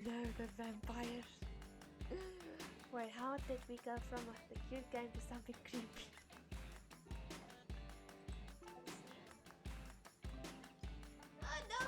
no, the vampires. Wait, how did we go from the cute game to something creepy? Oh no!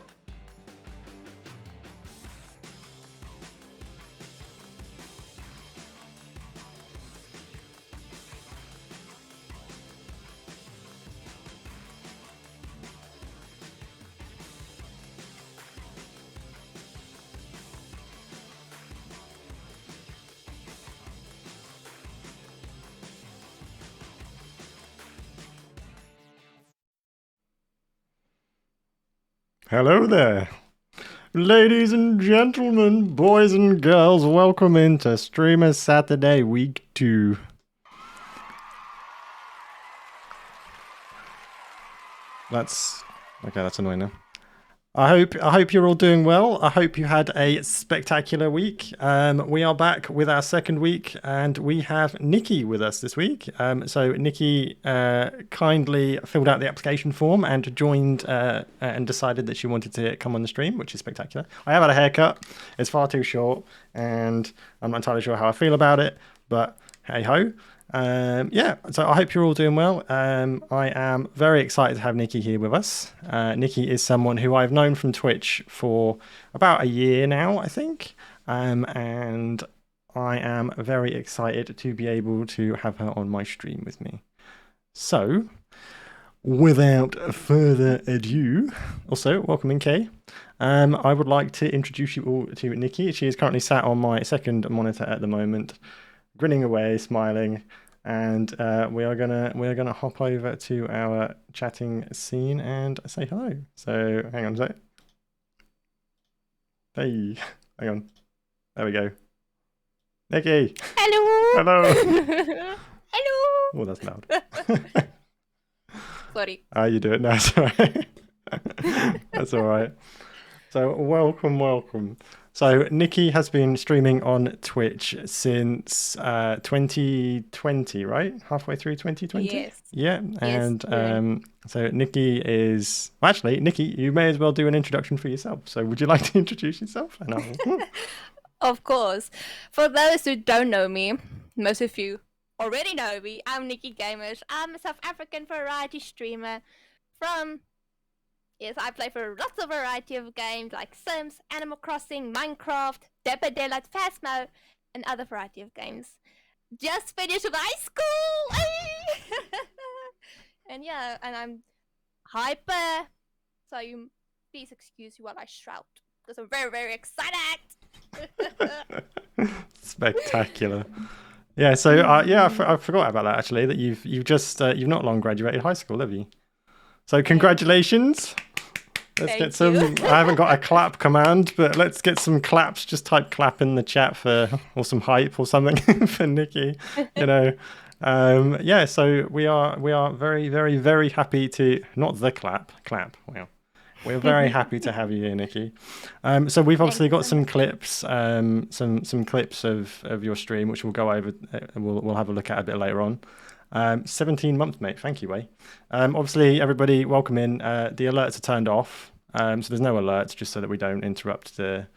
Hello there. Ladies and gentlemen, boys and girls, welcome into Streamer Saturday Week 2. That's annoying now. I hope you're all doing well. I hope you had a spectacular week. We are back with our second week, and we have Nikki with us this week. So Nikki kindly filled out the application form and joined and decided that she wanted to come on the stream, which is spectacular. I have had a haircut. It's far too short, and I'm not entirely sure how I feel about it, but hey ho. Yeah, so I hope you're all doing well. I am very excited to have Nikki here with us. Nikki is someone who I've known from Twitch for about a year now, I think. And I am very excited to be able to have her on my stream with me. So, without further ado, also, welcome in, Kay. I would like to introduce you all to Nikki. She is currently sat on my second monitor at the moment, grinning away, smiling, and we are gonna hop over to our chatting scene and say hello. So hang on a sec. Hey, hang on. There we go. Nikki. Hello. Hello. Hello. Oh, that's loud. Sorry. You do it now. That's all right. That's all right. So welcome. So Nikki has been streaming on Twitch since 2020, right? Halfway through 2020? Yes. Yeah. And Yes, so Nikki is... Well, actually, Nikki, you may as well do an introduction for yourself. So would you like to introduce yourself? Of course. For those who don't know me, most of you already know me. I'm Nikki Gamers. I'm a South African variety streamer from... Yes, I play for lots of variety of games like Sims, Animal Crossing, Minecraft, Dead by Daylight, Phasmo, and other variety of games. Just finished with high school! And yeah, and I'm hyper. So you please excuse me while I shout, because I'm very, very excited! Spectacular. Yeah, so I forgot about that actually, that you've not long graduated high school, have you? So congratulations. Let's get some. I haven't got a clap command, but let's get some claps. Just type clap in the chat or some hype or something for Nikki. You know, yeah. So we are very, very, very happy to not the clap. Wow. We're very happy to have you here, Nikki. So we've obviously got some clips, some clips of your stream, which we'll go over. We'll have a look at a bit later on. 17 months, mate. Thank you, Way. Obviously, everybody, welcome in. The alerts are turned off, so there's no alerts, just so that we don't interrupt the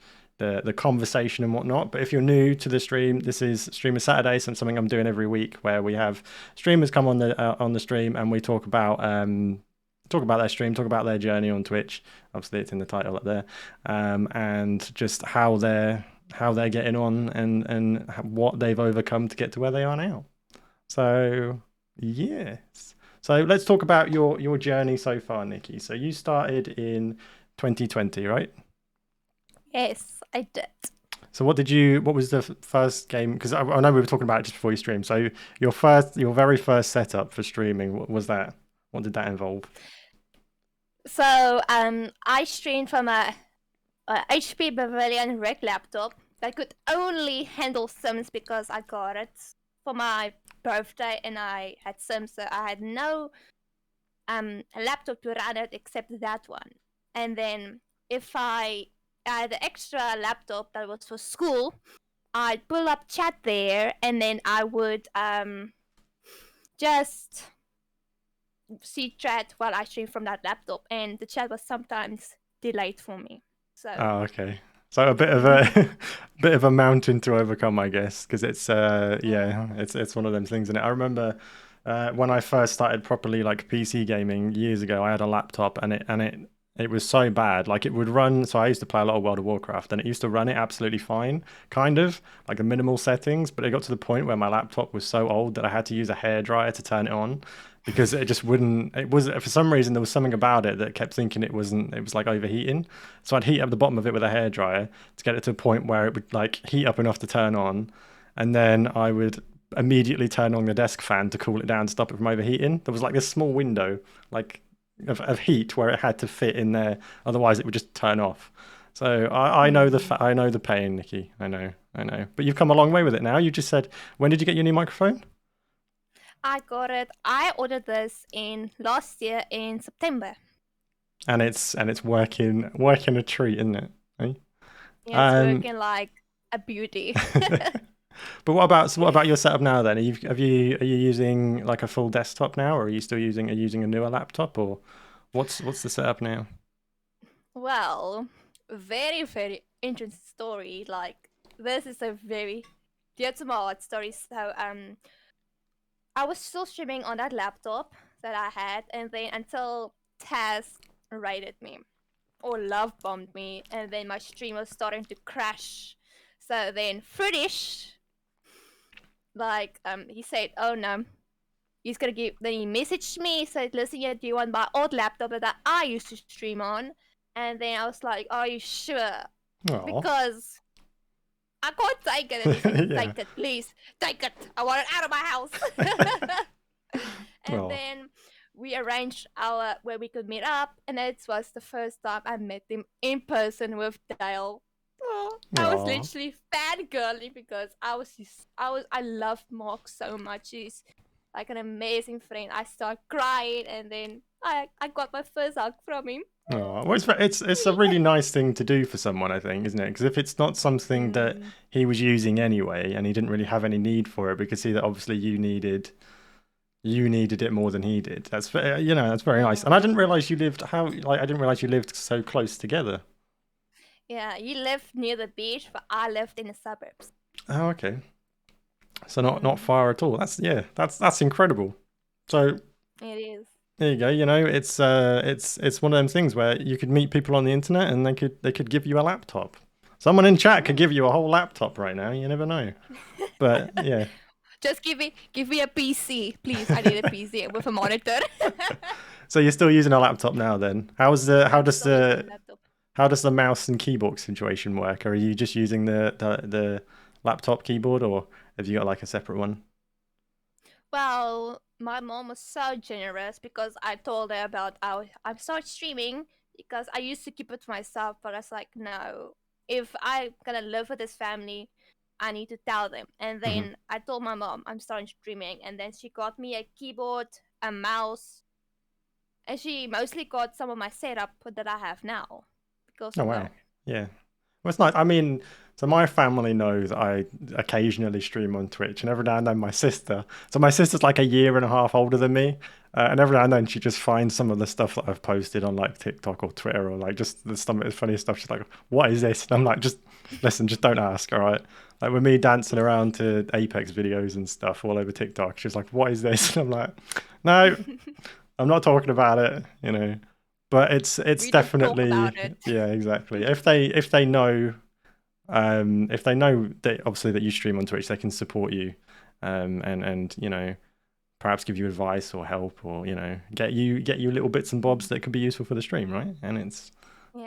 conversation and whatnot. But if you're new to the stream, this is Streamer Saturday, something I'm doing every week, where we have streamers come on the stream and we talk about their stream, talk about their journey on Twitch. Obviously, it's in the title up there, and just how they're getting on and what they've overcome to get to where they are now. So, yes. So let's talk about your journey so far, Nikki. So you started in 2020, right? Yes, I did. So what was the first game? Because I know we were talking about it just before you streamed. So your very first setup for streaming, what was that? What did that involve? So I streamed from a HP Pavilion Red laptop that could only handle Sims because I got it for my birthday and I had Sims, so I had no laptop to run it except that one. And then if I had an extra laptop that was for school, I'd pull up chat there and then I would just see chat while I stream from that laptop, and the chat was sometimes delayed for me. So Oh, okay. So a bit of a bit of a mountain to overcome, I guess, because it's Mm. yeah, it's one of them things. And I remember when I first started properly like PC gaming years ago, I had a laptop and it was so bad. Like it would run. So I used to play a lot of World of Warcraft, and it used to run it absolutely fine, kind of like the minimal settings. But it got to the point where my laptop was so old that I had to use a hairdryer to turn it on because it just wouldn't. It was for some reason there was something about it that kept thinking it wasn't. It was like overheating. So I'd heat up the bottom of it with a hairdryer to get it to a point where it would like heat up enough to turn on, and then I would immediately turn on the desk fan to cool it down to stop it from overheating. There was like this small window, like of heat where it had to fit in there, otherwise it would just turn off. So I know Mm. I know the pain, Nikki. I know. But you've come a long way with it now. You just said, when did you get your new microphone? I got it. I ordered this in last year in September. And it's working a treat, isn't it? Eh? Yeah, it's Um, working like a beauty. but what about your setup now then? Are you using like a full desktop now, or are you using a newer laptop, or what's the setup now? Well, very, very interesting story. Like, this is a very dear to my heart story. So, I was still streaming on that laptop that I had, and then until Taz raided me or love bombed me, and then my stream was starting to crash. So then Fruitish, like, he said, "Oh no, he's gonna give." Then he messaged me, said, "Listen, yeah, do you want my old laptop that I used to stream on?" And then I was like, "Are you sure?" Oh, Because I can't take it. And he said, yeah. "Take it, please. Take it. I want it out of my house." And Oh, then we arranged our where we could meet up, and it was the first time I met him in person with Dale. Oh, I was oh. literally fangirling because I loved Mark so much. He's like an amazing friend. I started crying, and then I got my first hug from him. Oh, well, it's a really nice thing to do for someone, I think, isn't it? Because if it's not something that Mm, he was using anyway, and he didn't really have any need for it, we could see that obviously you needed it more than he did. You know, that's very nice. And I didn't mm. realize you lived how like I didn't realize you lived so close together. Yeah, you lived near the beach, but I lived in the suburbs. Oh, okay. So not Mm, far at all. That's incredible. So it is. there you go. You know, it's one of them things where you could meet people on the internet and they could give you a laptop. Someone in chat could Mm. give you a whole laptop right now. You never know. But yeah. Just give me a PC, please. I need a PC with a monitor. So you're still using a laptop now then? I'm still using a laptop. how does the mouse and keyboard situation work? Are you just using the laptop keyboard, or have you got like a separate one? Well, my mom was so generous because I told her about how I started streaming because I used to keep it to myself, but I was like, no, if I'm gonna live with this family, I need to tell them. And Hmm. then I told my mom I'm starting streaming, and then she got me a keyboard, a mouse, and she mostly got some of my setup that I have now because, Oh wow. well, Yeah. Well, it's nice. I mean, so my family knows I occasionally stream on Twitch, and every now and then my sister. So my sister's like a year and a half older than me, and every now and then she just finds some of the stuff that I've posted on like TikTok or Twitter or like just the some of the funny stuff. She's like, "What is this?" And I'm like, "Just listen, just don't ask, all right?" Like with me dancing around to Apex videos and stuff all over TikTok, she's like, "What is this?" And I'm like, "No, I'm not talking about it," you know. But it's we don't talk definitely about it. yeah, exactly. If they know that obviously that you stream on Twitch, they can support you, and you know perhaps give you advice or help or you know get you little bits and bobs that could be useful for the stream, right? And it's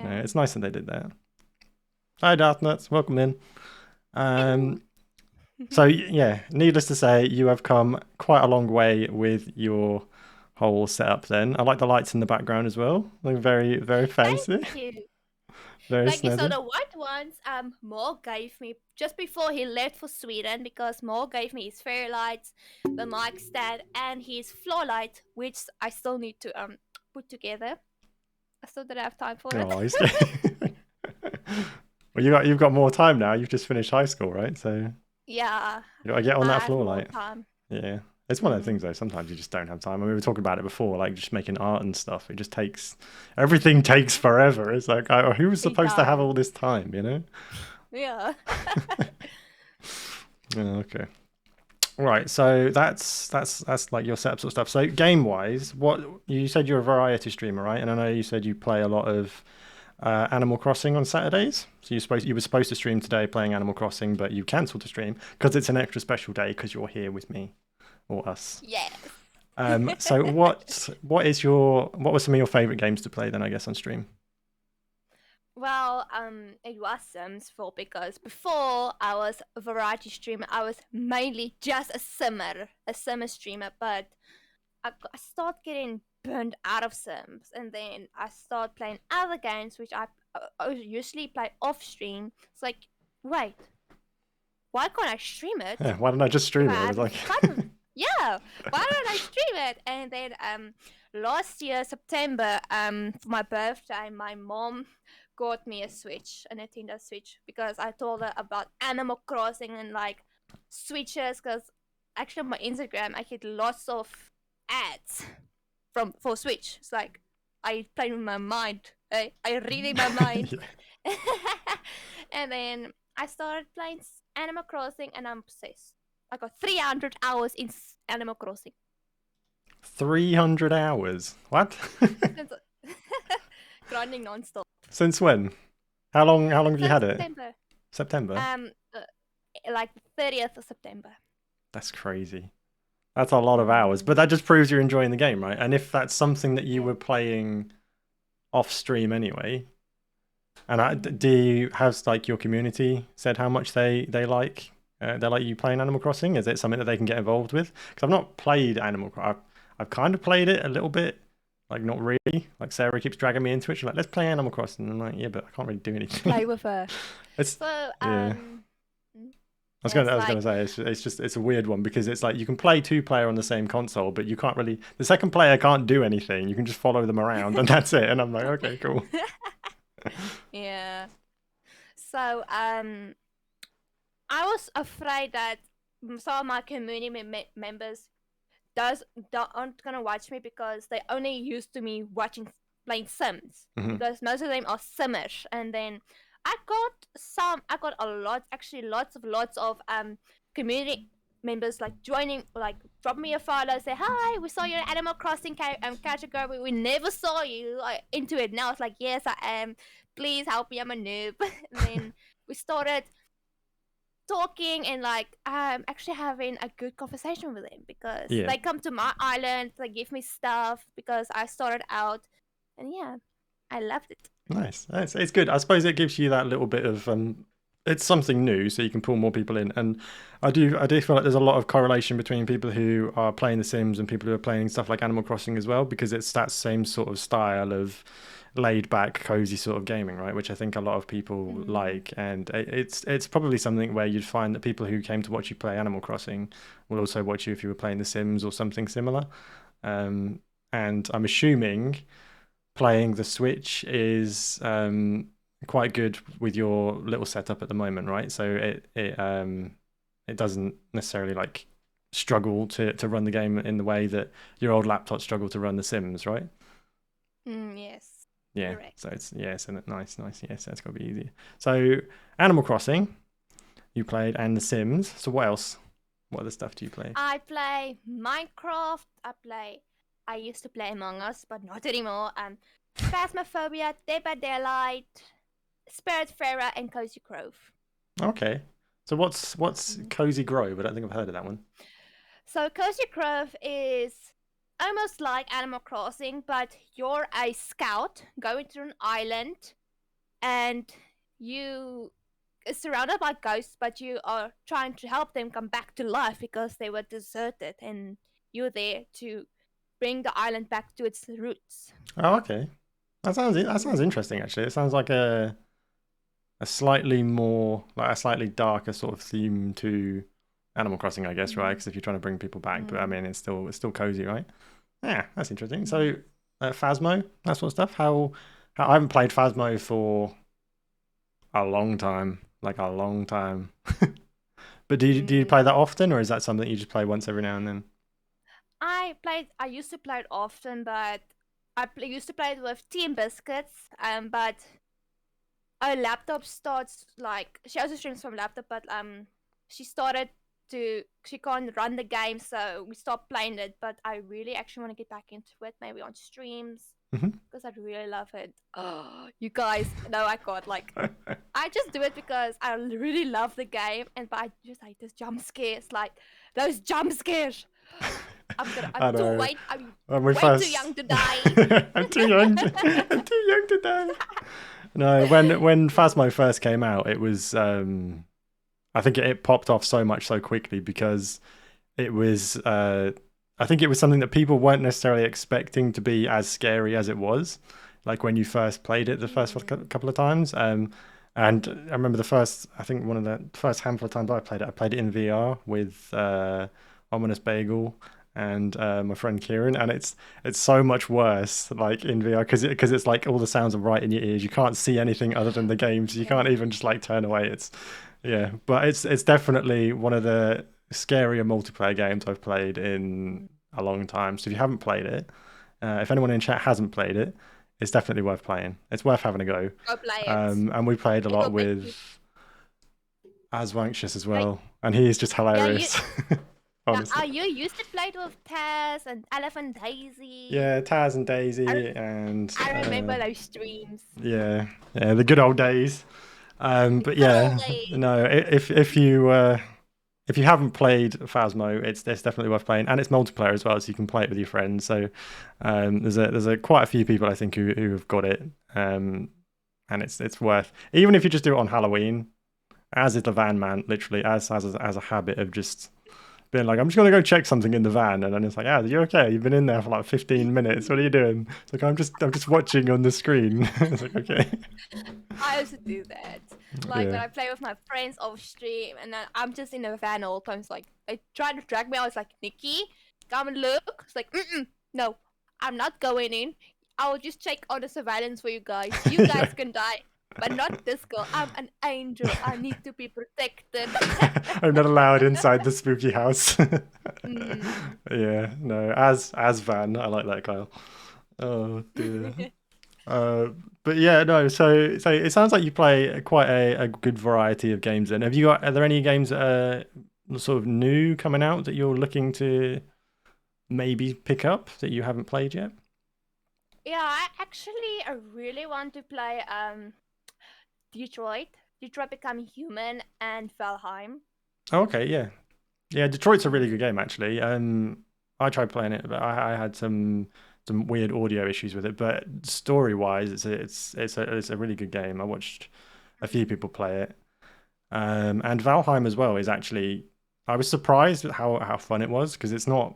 you know Yeah. it's nice that they did that. Hi, Darth Nuts, welcome in. Hello. Um, so yeah, needless to say, you have come quite a long way with your whole setup. Then I like the lights in the background as well. They're very Thank fancy, you. very Thank you. So snazzy. the white ones, Mo gave me just before he left for Sweden because Mo gave me his fairy lights, the mic stand, and his floor light, which I still need to put together. I still don't have time for it. Oh, he's... well, you've got more time now. You've just finished high school, right? So Yeah, you got to get on I that have floor more light. time. Yeah. It's one of the things though. Sometimes you just don't have time. And we were talking about it before, like just making art and stuff. It just takes everything takes forever. It's like, who was supposed to have all this time? You know? Yeah. Okay. Right. So that's like your setup sort of stuff. So game wise, what you said you're a variety streamer, right? And I know you said you play a lot of Animal Crossing on Saturdays. So you were supposed to stream today playing Animal Crossing, but you cancelled the stream because it's an extra special day because you're here with me or us. Yes. So what were some of your favorite games to play then, I guess, on stream? Well, it was Sims 4 because before I was a variety streamer, I was mainly just a simmer streamer, but I started getting burned out of Sims, and then I started playing other games, which I usually play off stream. It's like, wait, why can't I stream it? Yeah, why don't I just stream it? It was like yeah, why don't I stream it? And then last year September, for my birthday, my mom got me a Nintendo Switch, because I told her about Animal Crossing and like switches. Because actually on my Instagram I get lots of ads for Switch. It's like I play with my mind. I read in my mind. And then I started playing Animal Crossing, and I'm obsessed. I got 300 hours in Animal Crossing. 300 hours? What? Grinding non-stop. Since when? How long have you had September. it? September? Like the 30th of September. That's crazy. That's a lot of hours, but that just proves you're enjoying the game, right? And if that's something that you were playing off stream anyway, and do you have like your community said how much they like you playing Animal Crossing? Is it something that they can get involved with? Because I've not played Animal Crossing. I've kind of played it a little bit, like not really. Like Sarah keeps dragging me into it. She's like, let's play Animal Crossing. And I'm like, yeah, but I can't really do anything. Play with her. Yeah. I was gonna say it's a weird one, because it's like you can play 2-player on the same console, but you can't really. The second player can't do anything. You can just follow them around, and that's it. And I'm like, okay, cool. Yeah. So I was afraid that some of my community members aren't gonna watch me, because they only used to me playing Sims, because most of them are Simmers. And then I got lots of community members like joining, like drop me a follow, say hi, we saw you in Animal Crossing category, we never saw you into it. Now it's like, yes, I am, please help me, I'm a noob. And then we started talking and like actually having a good conversation with them, because they come to my island, they give me stuff because I started out, and yeah, I loved it. Nice. It's good. I suppose it gives you that little bit of it's something new, so you can pull more people in. And I do feel like there's a lot of correlation between people who are playing The Sims and people who are playing stuff like Animal Crossing as well, because it's that same sort of style of laid back, cozy sort of gaming, right? Which I think a lot of people like. And it's probably something where you'd find that people who came to watch you play Animal Crossing will also watch you if you were playing The Sims or something similar. And I'm assuming playing the Switch is quite good with your little setup at the moment, right? So it doesn't necessarily like struggle to run the game in the way that your old laptop struggled to run The Sims, right? Yes. Yeah. Correct. So it's nice. Yes, that's gotta be easier. So Animal Crossing, you played, and The Sims. So what else? What other stuff do you play? I play Minecraft. I used to play Among Us, but not anymore. Phasmophobia, Dead by Daylight, Spiritfarer, and Cozy Grove. Okay. So what's Cozy Grove? I don't think I've heard of that one. So Cozy Grove is almost like Animal Crossing, but you're a scout going to an island, and you are surrounded by ghosts, but you are trying to help them come back to life because they were deserted, and you're there to bring the island back to its roots. Oh, okay. That sounds interesting, actually. It sounds like a slightly darker sort of theme to Animal Crossing, I guess, right? Because if you're trying to bring people back, but I mean, it's still cozy, right? Yeah, that's interesting. So, Phasmo, that sort of stuff. How I haven't played Phasmo for a long time, like a long time. But do you play that often, or is that something you just play once every now and then? I used to play it often, but used to play it with Team Biscuits. But our laptop starts like she also streams from laptop, but she started she can't run the game, so we stopped playing it. But I really actually want to get back into it, maybe on streams, because I really love it. Oh, you guys, no, I can't. Like, I just do it because I really love the game, but I just hate those jump scares. Like those jump scares. I I'm too know. way way too First, young to die. I'm too young. I'm too young to die. No, when Phasmo first came out, it was I think it popped off so much so quickly because it was I think it was something that people weren't necessarily expecting to be as scary as it was. Like when you first played it the first couple of times. And I remember I think one of the first handful of times I played it in VR with Ominous Bagel and my friend Kieran, and it's so much worse like in VR because it's like all the sounds are right in your ears. You can't see anything other than the game, so you can't even just like turn away. But it's definitely one of the scarier multiplayer games I've played in a long time. So if you haven't played it, if anyone in chat hasn't played it, it's definitely worth playing. It's worth having a go. Go play it. And we played a lot with 𝙤𝙬𝙚𝙚 as well, and he is just hilarious. Honestly. You used to play with Taz and Elephant Daisy. Yeah, Taz and Daisy, and I remember those streams. Yeah, the good old days. But yeah, no, if you haven't played Phasmo, it's definitely worth playing, and it's multiplayer as well, so you can play it with your friends. So there's quite a few people I think who have got it, and it's worth, even if you just do it on Halloween, as is the van man, literally as a habit of just being like, I'm just gonna go check something in the van, and then it's like, are you okay? You've been in there for like 15 minutes. What are you doing? It's like, I'm just watching on the screen. It's like, okay. I also do that. Like when I play with my friends off stream, and then I'm just in the van all the time. It's like they try to drag me. I was like, Nikki, come and look. It's like, no, I'm not going in. I will just check on the surveillance for you guys. You guys can die. But not this girl. I'm an angel. I need to be protected. I'm not allowed inside the spooky house. Yeah, no. As Van, I like that, Kyle. Oh dear. But yeah, no. So it sounds like you play quite a good variety of games. Then are there any games that are sort of new coming out that you're looking to maybe pick up that you haven't played yet? Yeah, I really want to play Detroit Become Human, and Valheim. Oh, okay, yeah. Detroit's a really good game actually. I tried playing it, but I had some weird audio issues with it. But story wise, it's a really good game. I watched a few people play it, and Valheim as well is actually. I was surprised at how fun it was, because it's not,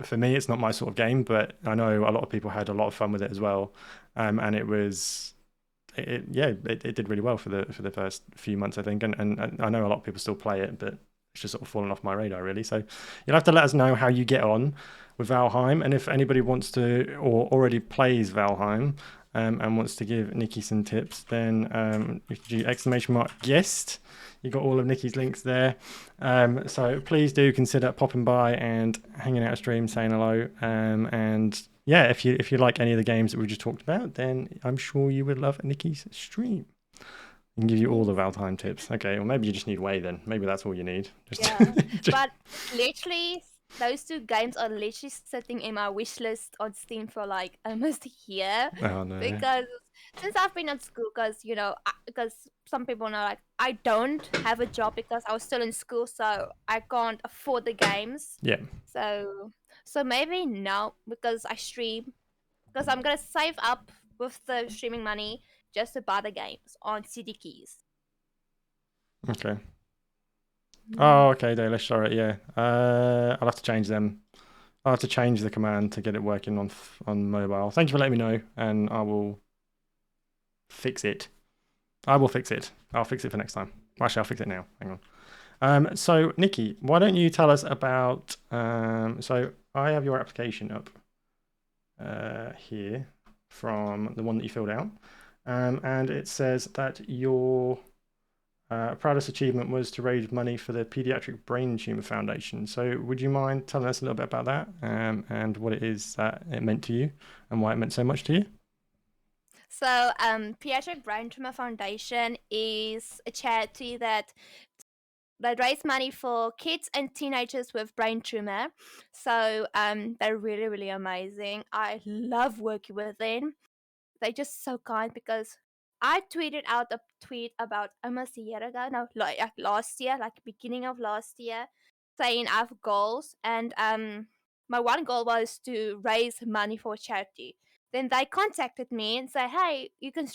for me, it's not my sort of game, but I know a lot of people had a lot of fun with it as well, and it was. It did really well for the first few months, I think, and I know a lot of people still play it, but it's just sort of fallen off my radar really. So you'll have to let us know how you get on with Valheim, and if anybody wants to or already plays Valheim and wants to give Nikki some tips, then you can do !guest. You got all of Nikki's links there. So please do consider popping by and hanging out a stream, saying hello, and yeah, if you like any of the games that we just talked about, then I'm sure you would love Nikki's stream. I can give you all the Valheim tips. Okay, well maybe you just need Way then. Maybe that's all you need. But literally, those two games are literally sitting in my wish list on Steam for like almost a year. Oh no. Because since I've been at school, because some people know, like, I don't have a job because I was still in school, so I can't afford the games. Yeah. So maybe now, because I stream, because I'm gonna save up with the streaming money just to buy the games on CD keys. Okay. Oh, okay, Dalish. Sorry, yeah. I'll have to change them. I'll have to change the command to get it working on mobile. Thank you for letting me know, and I will fix it. I'll fix it for next time. Actually, I'll fix it now. Hang on. So Nikki, why don't you tell us about? So I have your application up here from the one that you filled out, and it says that you're proudest achievement was to raise money for the Pediatric Brain Tumor Foundation. So, would you mind telling us a little bit about that and what it is that it meant to you and why it meant so much to you? So, Pediatric Brain Tumor Foundation is a charity that raise money for kids and teenagers with brain tumor. So, they're really, really amazing. I love working with them. They're just so kind because I tweeted out a tweet about almost a year ago, no, like last year, like beginning of last year, saying I have goals, and my one goal was to raise money for charity. Then they contacted me and say, "Hey, you can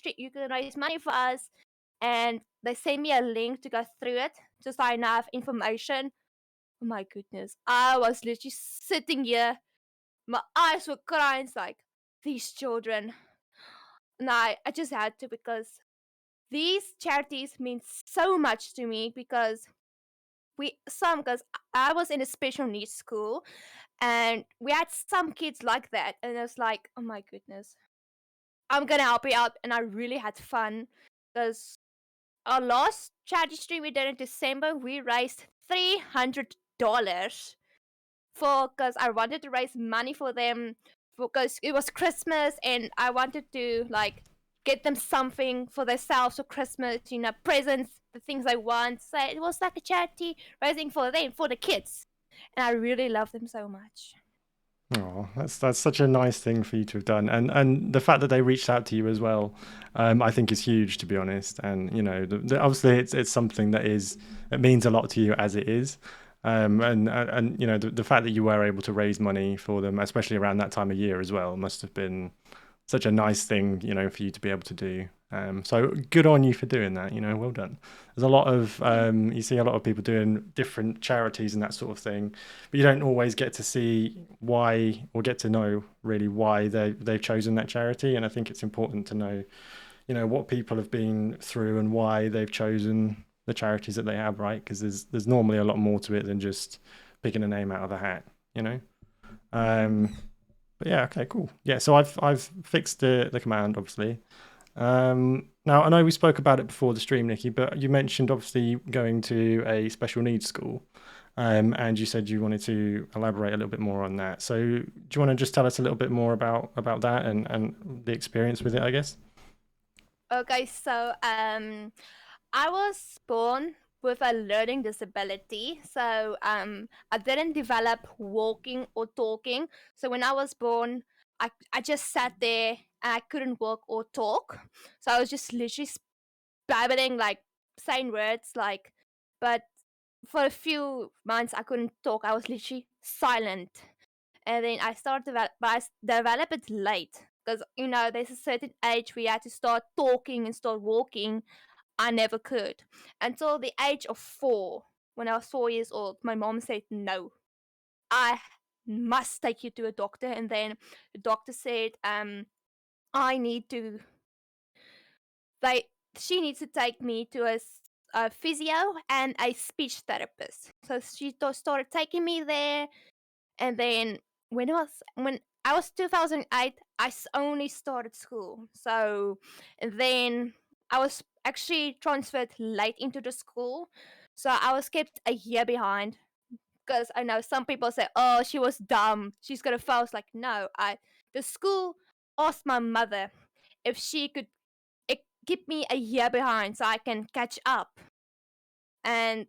raise money for us," and they sent me a link to go through it to sign up information. Oh my goodness, I was literally sitting here, my eyes were crying, it's like these children. And I just had to because these charities mean so much to me because because I was in a special needs school and we had some kids like that, and it's like, oh my goodness, I'm gonna help you out. And I really had fun because our last charity stream we did in December, we raised $300 for because I wanted to raise money for them because it was Christmas and I wanted to like get them something for themselves for Christmas, presents, the things I want. So it was like a charity raising for them, for the kids. And I really love them so much. Oh, that's such a nice thing for you to have done, and the fact that they reached out to you as well, I think is huge, to be honest. And obviously it's something that it means a lot to you as it is, and the fact that you were able to raise money for them, especially around that time of year as well, must have been such a nice thing, for you to be able to do. So good on you for doing that. Well done. There's a lot of you see a lot of people doing different charities and that sort of thing, but you don't always get to see why or get to know really why they've chosen that charity. And I think it's important to know, what people have been through and why they've chosen the charities that they have, right? Because there's normally a lot more to it than just picking a name out of a hat, you know. But yeah, okay, cool. Yeah, so I've fixed the command, obviously. Now I know we spoke about it before the stream, Nikki, but you mentioned obviously going to a special needs school, and you said you wanted to elaborate a little bit more on that. So do you want to just tell us a little bit more about that and the experience with it, I guess? Okay, so I was born with a learning disability, so I didn't develop walking or talking. So when I was born, I just sat there and I couldn't walk or talk. So I was just literally babbling, like saying words, like. But for a few months, I couldn't talk. I was literally silent, and then I started but I developed it late because there's a certain age where you had to start talking and start walking. I never could until the age of 4. When I was 4 years old, my mom said, "No, I must take you to a doctor." And then the doctor said, I need to, they, she needs to take me to a physio and a speech therapist. So she started taking me there. And then when I was 2008, I only started school. So and then I was actually transferred late into the school. So I was kept a year behind because I know some people say, "Oh, she was dumb. She's gonna fail." It's like, no, the school asked my mother if she could keep me a year behind so I can catch up. And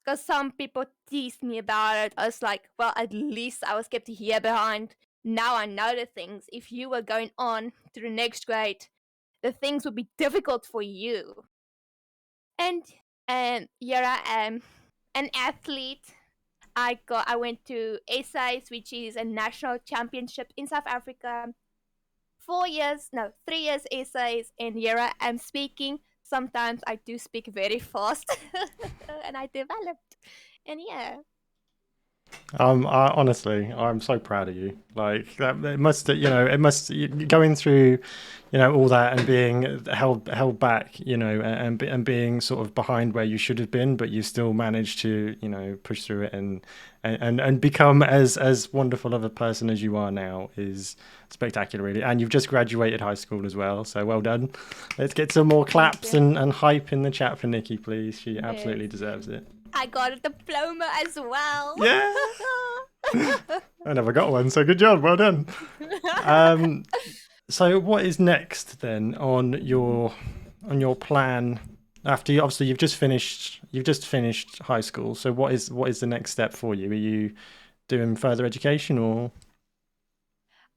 because some people teased me about it, I was like, well, at least I was kept a year behind. Now I know the things. If you were going on to the next grade, the things would be difficult for you. And here I am, an athlete. I went to essays, which is a national championship in South Africa. 4 years, no, 3 years essays, and here I am speaking. Sometimes I do speak very fast, and I developed. And yeah. Honestly, I'm so proud of you. Like that, it must, it must going through, all that and being held back, and being sort of behind where you should have been, but you still managed to, push through it and become as wonderful of a person as you are now is spectacular, really. And you've just graduated high school as well, so well done. Let's get some more Thank claps you. and hype in the chat for Nikki, please. She Yes. absolutely deserves it. I got a diploma as well. Yeah. I never got one, so good job, well done. So what is next then on your plan after obviously you've just finished high school? So what is the next step for you? Are you doing further education or?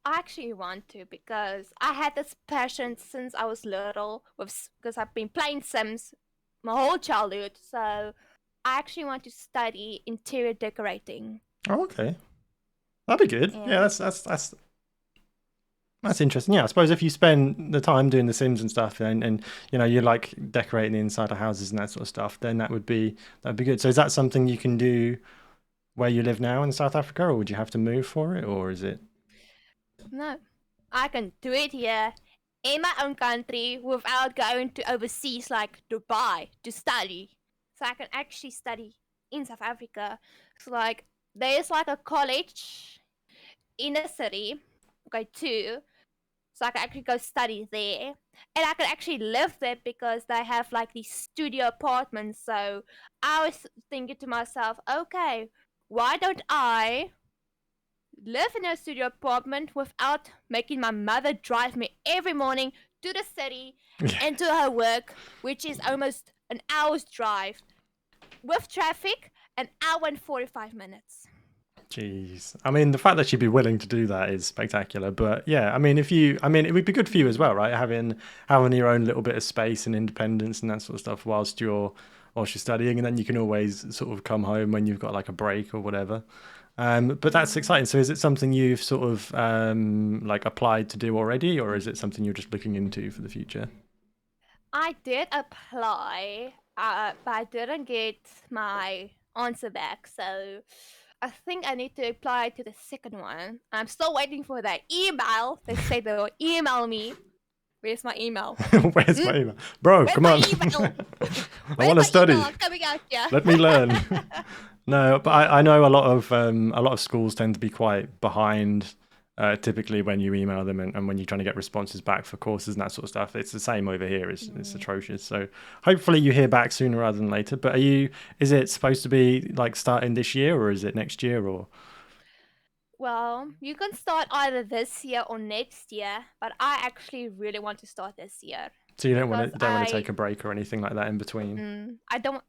I actually want to because I had this passion since I was little because I've been playing Sims my whole childhood. So I actually want to study interior decorating. Oh, okay, that'd be good. Yeah, that's interesting. Yeah, I suppose if you spend the time doing the Sims and stuff, and you like decorating the inside of houses and that sort of stuff, then that'd be good. So is that something you can do where you live now in South Africa, or would you have to move for it, or is it? No, I can do it here in my own country without going to overseas like Dubai to study. So I can actually study in South Africa. So like there's like a college in a city, okay, too. So I can actually go study there. And I can actually live there because they have like these studio apartments. So I was thinking to myself, okay, why don't I live in a studio apartment without making my mother drive me every morning to the city and to her work, which is almost an hour's drive with traffic, an hour and 45 minutes. Jeez. I mean, the fact that she'd be willing to do that is spectacular. But yeah, I mean, it would be good for you as well, right? Having your own little bit of space and independence and that sort of stuff whilst you're studying, and then you can always sort of come home when you've got like a break or whatever. But that's exciting. So is it something you've sort of like applied to do already, or is it something you're just looking into for the future? I did apply, but I didn't get my answer back. So I think I need to apply to the second one. I'm still waiting for that email. They say they will email me. Where's my email? Where's my email? Bro, Where's come my on. email? I Where's want to my study. email coming out here? Let me learn. No, but I know a lot of schools tend to be quite behind. Typically, when you email them and when you're trying to get responses back for courses and that sort of stuff, it's the same over here. It's atrocious. So hopefully you hear back sooner rather than later. But is it supposed to be like starting this year or is it next year or? Well, you can start either this year or next year, but I actually really want to start this year. So you don't want to take a break or anything like that in between. I don't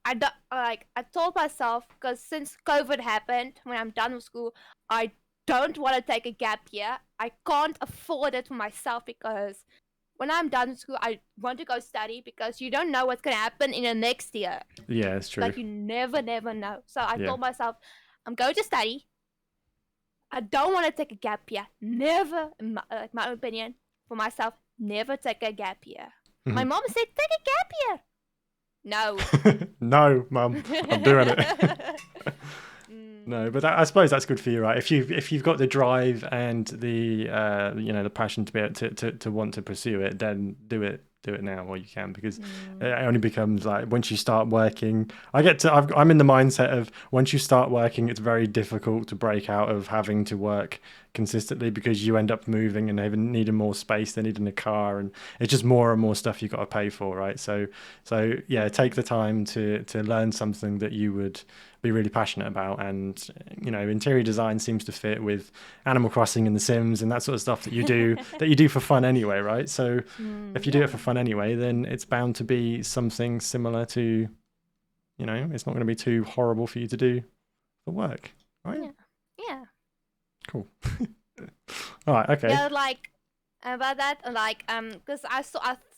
like. I told myself because since COVID happened, when I'm done with school, I don't want to take a gap year. I can't afford it for myself because when I'm done with school, I want to go study because you don't know what's gonna happen in the next year. Yeah, it's true. Like you never know. So I told myself, I'm going to study. I don't want to take a gap year. Never, in my opinion, for myself, never take a gap year. My mom said, take a gap year. No. No, mum, I'm doing it. No, but I suppose that's good for you, right? If you've got the drive and the the passion to be able to want to pursue it, then do it now while you can, because it only becomes like once you start working. I'm in the mindset of once you start working, it's very difficult to break out of having to work consistently because you end up moving and even needing more space, they're needing a car, and it's just more and more stuff you've got to pay for, right? So yeah, take the time to learn something that you would be really passionate about, and interior design seems to fit with Animal Crossing and The Sims and that sort of stuff that you do for fun anyway, right? So if you do it for fun anyway, then it's bound to be something similar to, it's not going to be too horrible for you to do for work, right? Yeah. Cool. All right. Okay. Yeah, like about that, like because I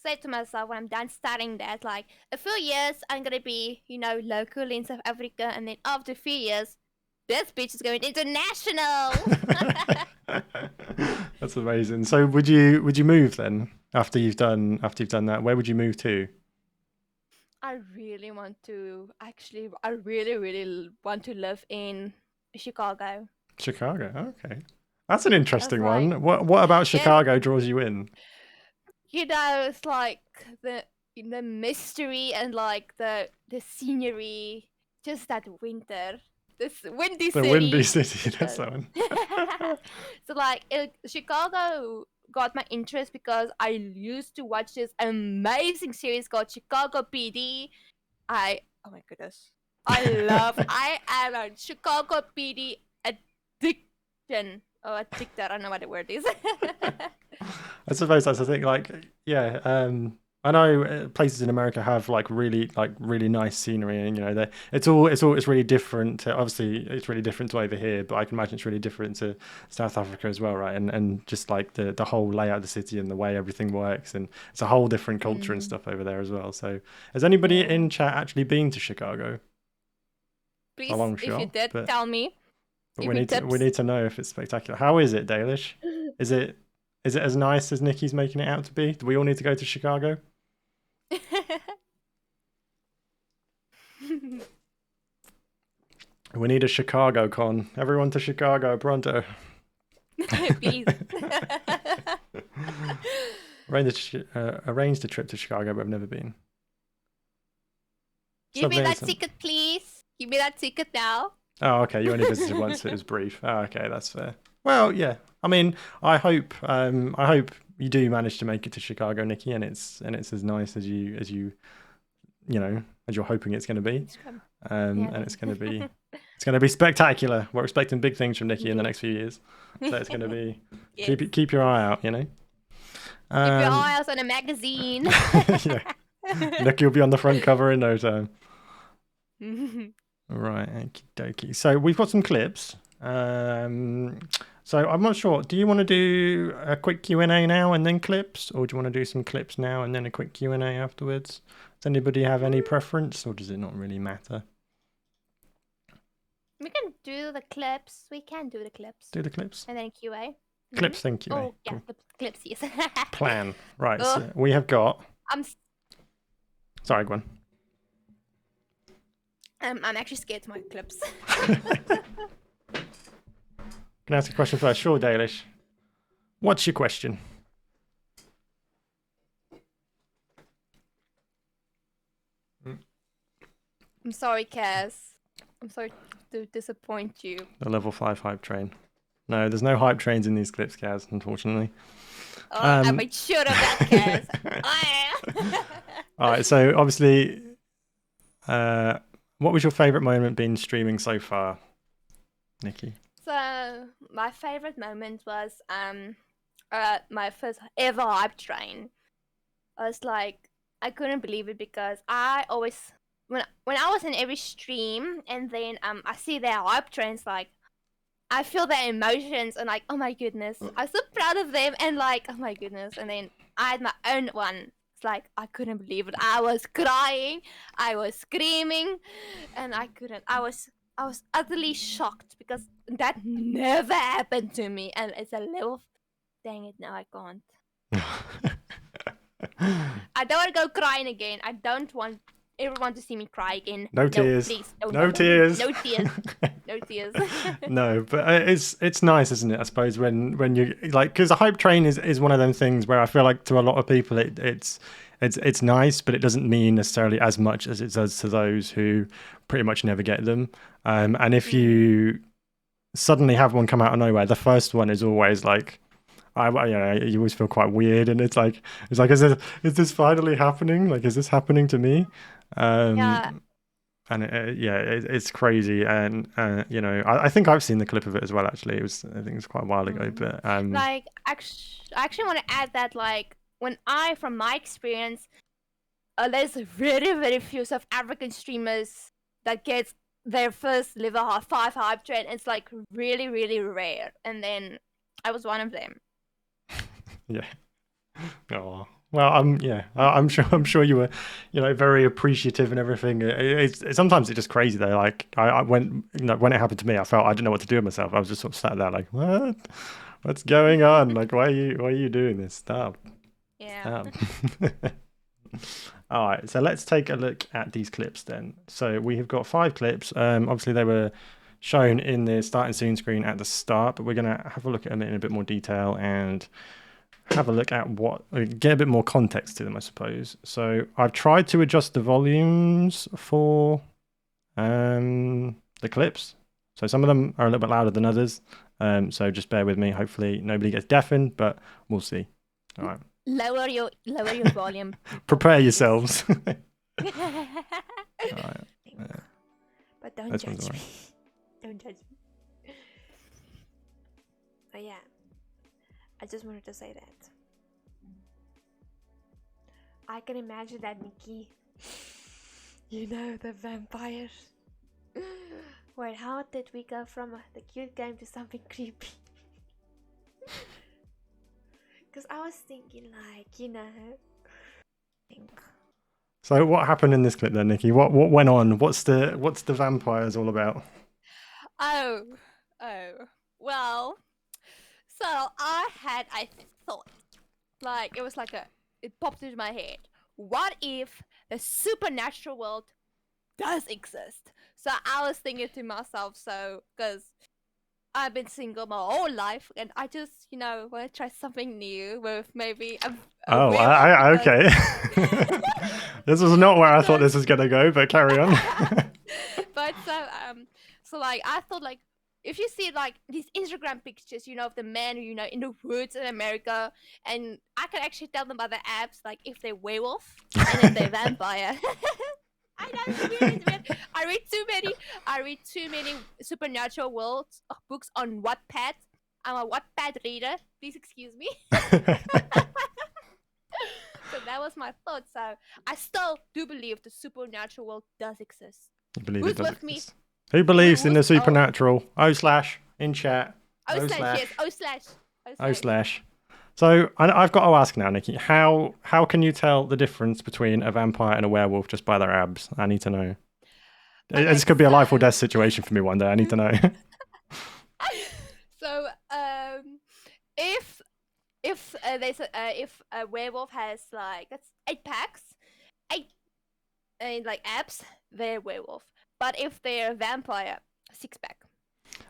said to myself when I'm done studying that, like a few years I'm gonna be local in South Africa, and then after 3 years, this bitch is going international. That's amazing. So would you move then after you've done that? Where would you move to? I really want to. Actually, I really want to live in Chicago. Chicago. Okay, that's an interesting like, one. What about yeah, Chicago draws you in? it's like the mystery and like the scenery, just that winter, this windy The Windy city. City. That's Uh, that one. so like Chicago got my interest because I used to watch this amazing series called Chicago PD. Oh my goodness, I am a Chicago PD addiction. Oh, addicted. I don't know what the word is. I suppose that's the thing. Like, yeah, I know places in America have like really nice scenery, and you know, it's really different. Obviously, it's really different to over here, but I can imagine it's really different to South Africa as well, right? And just like the whole layout of the city and the way everything works, and it's a whole different culture and stuff over there as well. So, has anybody Yeah. in chat actually been to Chicago? Please, A long if you shot, did, but tell me. we Give me we tips. need to know if it's spectacular. How is it, Dalish? Is it as nice as Nikki's making it out to be? Do we all need to go to Chicago? We need a Chicago con. Everyone to Chicago, pronto. Please. Arranged a trip to Chicago, but I've never been. Give me that ticket, please. Give me that ticket now. Oh, okay. You only visited once. It was brief. Oh, okay, that's fair. Well, yeah. I mean, I hope you do manage to make it to Chicago, Nikki, and it's as nice as you know, as you're hoping it's going to be. And it's going to be spectacular. We're expecting big things from Nikki in the next few years, so it's going to be keep your eye out, you know. Keep your eye out on a magazine. Yeah, Nikki will be on the front cover in no time. Right, okie dokie. So we've got some clips. So I'm not sure. Do you want to do a quick Q&A now and then clips, or do you want to do some clips now and then a quick Q&A afterwards? Does anybody have any preference, or does it not really matter? We can do the clips. We can do the clips. Do the clips. And then QA. Clips, then QA. Oh, yeah, cool. Clips, yes. Plan. Right, so we have got... Sorry, Gwen. I'm actually scared to my clips. Can I ask a question first? Sure, Dalish. What's your question? I'm sorry, Kaz. I'm sorry to disappoint you. The level 5 hype train. No, there's no hype trains in these clips, Kaz, unfortunately. Oh, I made sure of that, Kaz. All right, so obviously, what was your favourite moment been streaming so far, Nikki? So, my favourite moment was my first ever hype train. I was like, I couldn't believe it because I always... When I was in every stream and then I see their hype trains, like I feel their emotions and like, oh my goodness, I'm so proud of them and like, oh my goodness. And then I had my own one. It's like I couldn't believe it. I was crying, I was screaming, and I couldn't. I was utterly shocked because that never happened to me. And it's a level. Dang it! Now I can't. I don't want to go crying again. I don't want everyone to see me cry again. No tears. Please, no tears. No tears. No tears. No, but it's nice, isn't it? I suppose when you like, because a hype train is one of them things where I feel like to a lot of people it's nice, but it doesn't mean necessarily as much as it does to those who pretty much never get them. And if you suddenly have one come out of nowhere, the first one is always like, you always feel quite weird, and it's like, is this finally happening? Like, is this happening to me? Yeah. And it's crazy, and you know, I think I've seen the clip of it as well. Actually, I think it was quite a while ago, but like I actually want to add that like from my experience, there's very very few South African streamers that get their first level 5 hype train. It's like really really rare, and then I was one of them. Yeah. Oh. Well, I'm sure you were, you know, very appreciative and everything. Sometimes it's just crazy though. Like when it happened to me, I didn't know what to do with myself. I was just sort of sat there like, what's going on? Like, why are you doing this? Stop. Yeah. Stop. All right, so let's take a look at these clips then. So we have got 5 clips. Obviously they were shown in the starting soon screen at the start, but we're going to have a look at them in a bit more detail and have a look at get a bit more context to them, I suppose. So I've tried to adjust the volumes for the clips. So some of them are a little bit louder than others. So just bear with me. Hopefully nobody gets deafened, but we'll see. All right. Lower your volume. Prepare yourselves. All right. But don't judge me. Don't judge me. But yeah, I just wanted to say that. I can imagine that, Nikki. You know, the vampires. Wait, how did we go from the cute game to something creepy? Because I was thinking, like, you know. So what happened in this clip then, Nikki? What went on? What's the vampires all about? Oh. Well, so I thought, like, it was like it popped into my head. What if the supernatural world does exist? So I was thinking to myself, because I've been single my whole life, and I just, want to try something new with maybe a okay. This was not where I thought this was gonna go, but carry on. But so like I thought, like, if you see like these Instagram pictures, of the men, in the woods in America, and I can actually tell them by the abs, like if they're werewolf and if they're vampire. I know it's weird. I read too many supernatural worlds books on Wattpad. I'm a Wattpad reader. Please excuse me. So that was my thought. So I still do believe the supernatural world does exist. You believe Who's it does with me? exist? Who believes in the supernatural? / in chat. / So I've got to ask now, Nikki, how can you tell the difference between a vampire and a werewolf just by their abs? I need to know. Okay, this could be a life or death situation for me one day. I need to know. So if a werewolf has like 8 packs, 8 like abs, they're werewolf. But if they're a vampire, 6-pack.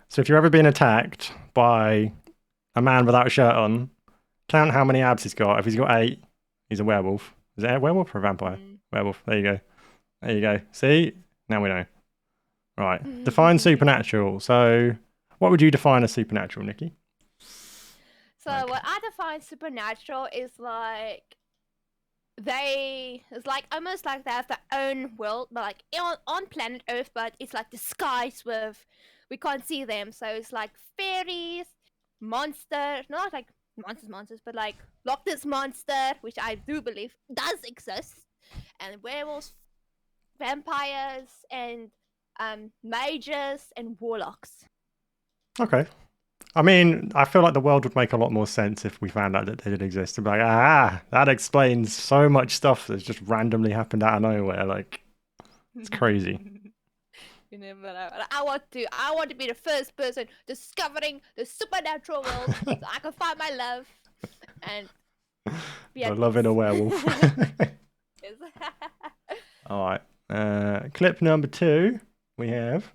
So if you're ever being attacked by a man without a shirt on, count how many abs he's got. If he's got 8, he's a werewolf. Is it a werewolf or a vampire? Werewolf. There you go. There you go. See? Now we know. Right. Define supernatural. So what would you define as supernatural, Nikki? So what I define supernatural is like it's like almost like they have their own world, but like on planet Earth, but it's like disguised with, we can't see them. So it's like fairies, monsters, not like monsters, but like Loch Ness Monster, which I do believe does exist, and werewolves, vampires, and mages and warlocks. Okay. I mean, I feel like the world would make a lot more sense if we found out that they did exist. To be like, that explains so much stuff that's just randomly happened out of nowhere. Like, it's crazy. You never know. I want to be the first person discovering the supernatural world, so I can find my love and be at love in a werewolf. All right. Clip number 2, we have.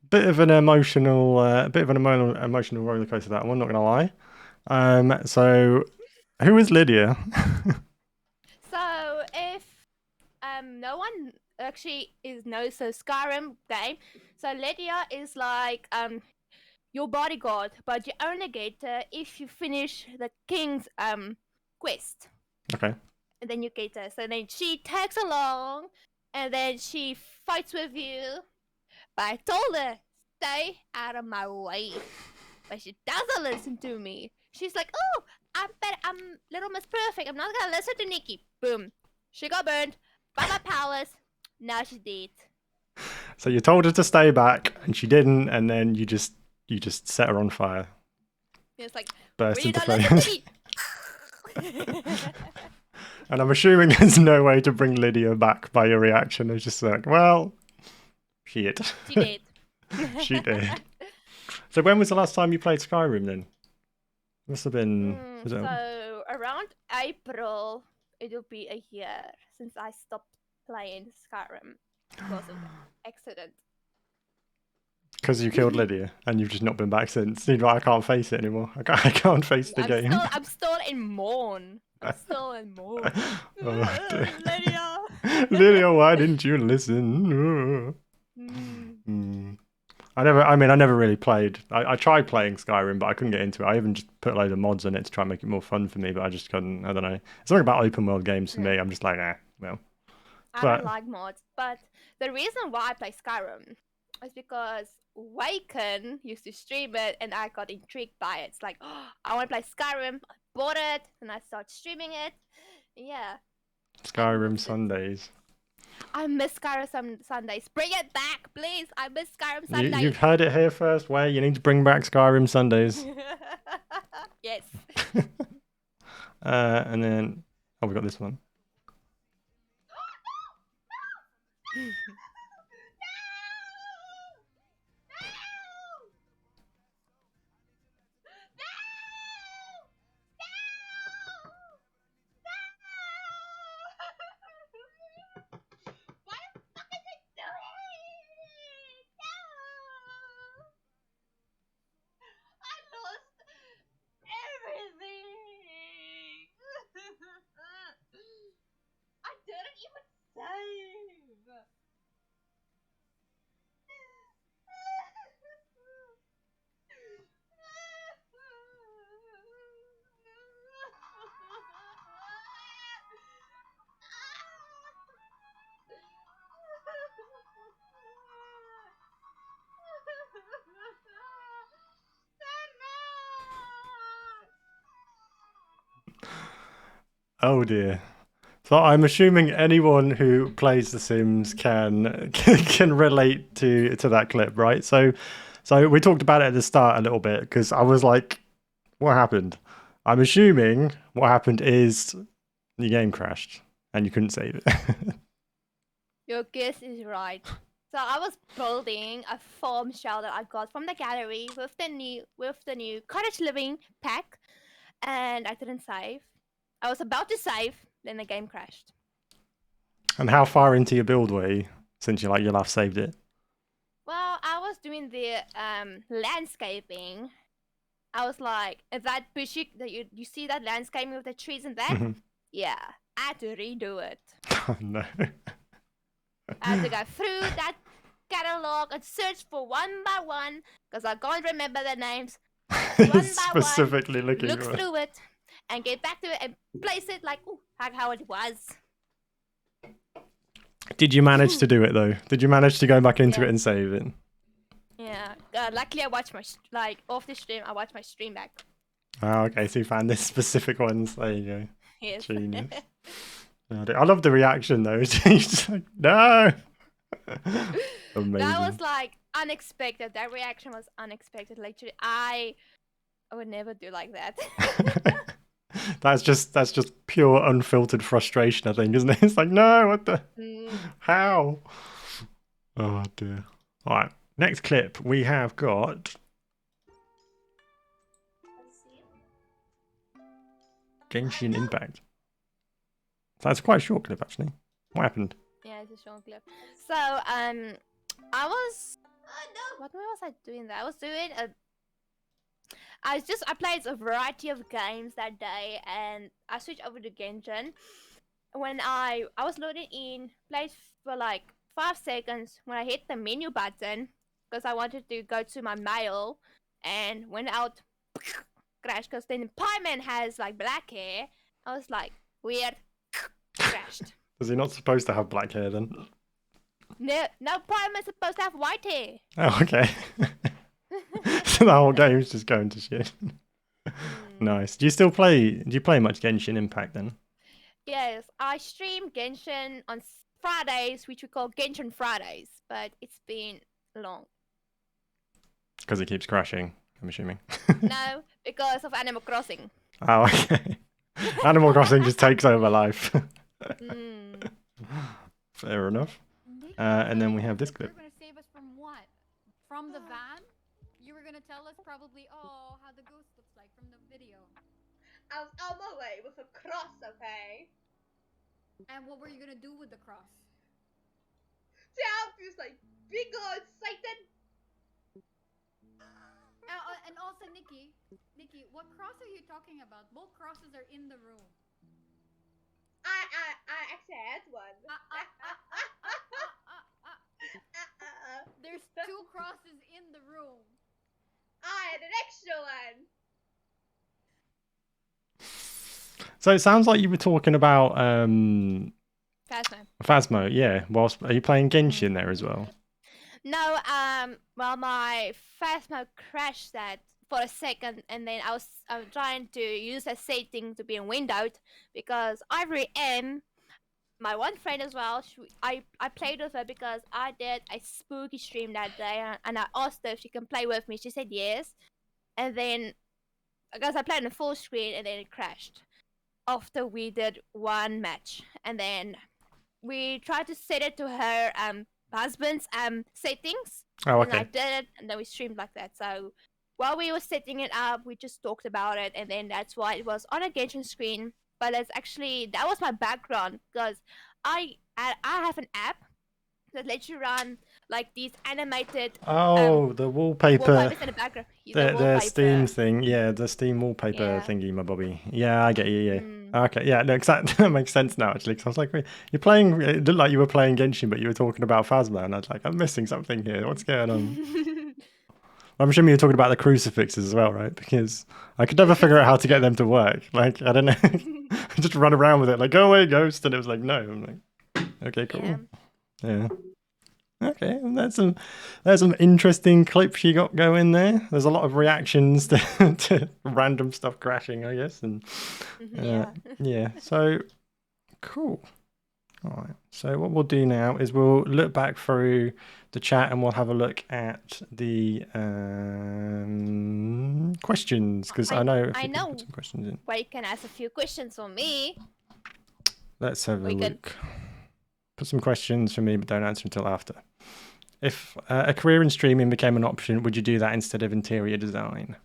Bit of an emotional roller coaster, that one. Not gonna lie. So, who is Lydia? So if no one actually knows the Skyrim game, so Lydia is like your bodyguard, but you only get her if you finish the king's quest. Okay. And then you get her. So then she tags along, and then she fights with you. But I told her, stay out of my way. But she doesn't listen to me. She's like, oh, I'm Little Miss Perfect. I'm not gonna listen to Nikki. Boom. She got burned by my powers. Now she's dead. So you told her to stay back, and she didn't, and then you just set her on fire. It's like, burst into flames. And I'm assuming there's no way to bring Lydia back by your reaction. It's just like, well, shit. She did. She did. So when was the last time you played Skyrim then? Must have been... So around April, it'll be a year since I stopped playing Skyrim because of the accident. Because you killed Lydia and you've just not been back since. You're like, I can't face it anymore. I can't face the game. I'm still in mourn. I'm still in mourn. Oh, Lydia! Lydia, why didn't you listen? I never really played. I tried playing Skyrim, but I couldn't get into it. I even just put a load of mods on it to try and make it more fun for me, but I just couldn't. I don't know. It's something about open world games for me. I'm just like, well. I don't like mods, but the reason why I play Skyrim is because Waken used to stream it, and I got intrigued by it. It's like, oh, I want to play Skyrim. I bought it, and I started streaming it. Yeah. Skyrim Sundays. I miss Skyrim Sundays. Bring it back, please. I miss Skyrim Sundays. You've heard it here first. Where you need to bring back Skyrim Sundays. Yes. And then, oh, we got this one. Oh dear. So I'm assuming anyone who plays The Sims can relate to that clip, right? So we talked about it at the start a little bit because I was like, what happened? I'm assuming what happened is the game crashed and you couldn't save it. Your guess is right. So I was building a farm shell that I got from the gallery with the new cottage living pack, and I didn't save. I was about to save, then the game crashed. And how far into your build were you since you last saved it? Well, I was doing the landscaping. I was like, if that bushy, you see that landscaping with the trees and that? Yeah, I had to redo it. Oh no. I had to go through that catalog and search for one by one because I can't remember the names. One Specifically by one, look through it and get back to it and place it like how it was. Did you manage to do it though? Did you manage to go back into it and save it? Yeah. Luckily, I watched off the stream. I watched my stream back. Oh, okay. So you found this specific ones. There you go. Yes. Genius. I love the reaction though. She's just like, no. Amazing. That was like unexpected. That reaction was unexpected. Literally, I would never do like that. That's just pure unfiltered frustration, I think, isn't it? It's like, no, what the? How? Oh dear. All right. Next clip we have got Genshin Impact. That's quite a short clip, actually. What happened? Yeah, it's a short clip. So, I was... What was I doing there? I played a variety of games that day, and I switched over to Genshin. When I was loading in, played for like 5 seconds when I hit the menu button, because I wanted to go to my mail, and went out, crashed, because then Pieman has like black hair. I was like, weird. Crashed. Was he not supposed to have black hair then? No, Pieman's supposed to have white hair. Oh, okay. So the whole game's just going to shit. Nice. Do you play much Genshin Impact then? Yes, I stream Genshin on Fridays, which we call Genshin Fridays, but it's been long. Because it keeps crashing, I'm assuming. No, because of Animal Crossing. Oh, okay. Animal Crossing just takes over life. Mm. Fair enough. And then we have this clip. You're gonna save us from what? From the van? You were gonna tell us probably, oh, how the ghost looks like from the video. I was on my way with a cross, okay? And what were you gonna do with the cross? See how it feels like big old Satan? And also, Nikki, what cross are you talking about? Both crosses are in the room. I actually had one. There's 2 crosses in the room. I had an extra one. So it sounds like you were talking about Phasmo. Phasmo, yeah. Whilst are you playing Genshin there as well? No, well, my Phasmo crashed that for a second, and then I was trying to use a setting to be windowed because Ivory M, my one friend as well, I played with her because I did a spooky stream that day, and I asked her if she can play with me. She said yes, and then I guess I played on full screen, and then it crashed after we did one match, and then we tried to set it to her husband's settings. Oh, And I okay. did it, and then we streamed like that. So while we were setting it up, we just talked about it, and then that's why it was on a Genshin screen. But it's actually, that was my background because I have an app that lets you run like these animated Oh, the wallpaper. wallpapers in the background. The Steam thing, yeah, the Steam wallpaper Yeah. thingy, my bobby. Yeah, I get you. Yeah. Mm. Okay, yeah, no, exactly. That makes sense now actually. Because I was like, wait, you're playing. It looked like you were playing Genshin, but you were talking about Phasma, and I was like, I'm missing something here. What's going on? I'm assuming you're talking about the crucifixes as well, right? Because I could never figure out how to get them to work. Like, I don't know, I just run around with it, like, go away, ghost, and it was like, no. I'm like, okay, cool. Yeah. Okay, well, there's some interesting clips you got going there. There's a lot of reactions to random stuff crashing, I guess, and yeah. So cool. All right. So what we'll do now is we'll look back through the chat and we'll have a look at the questions because I know I know put some questions in. where you can ask a few questions for me. Let's have a We could- look. Put some questions for me, but don't answer until after. If a career in streaming became an option, would you do that instead of interior design?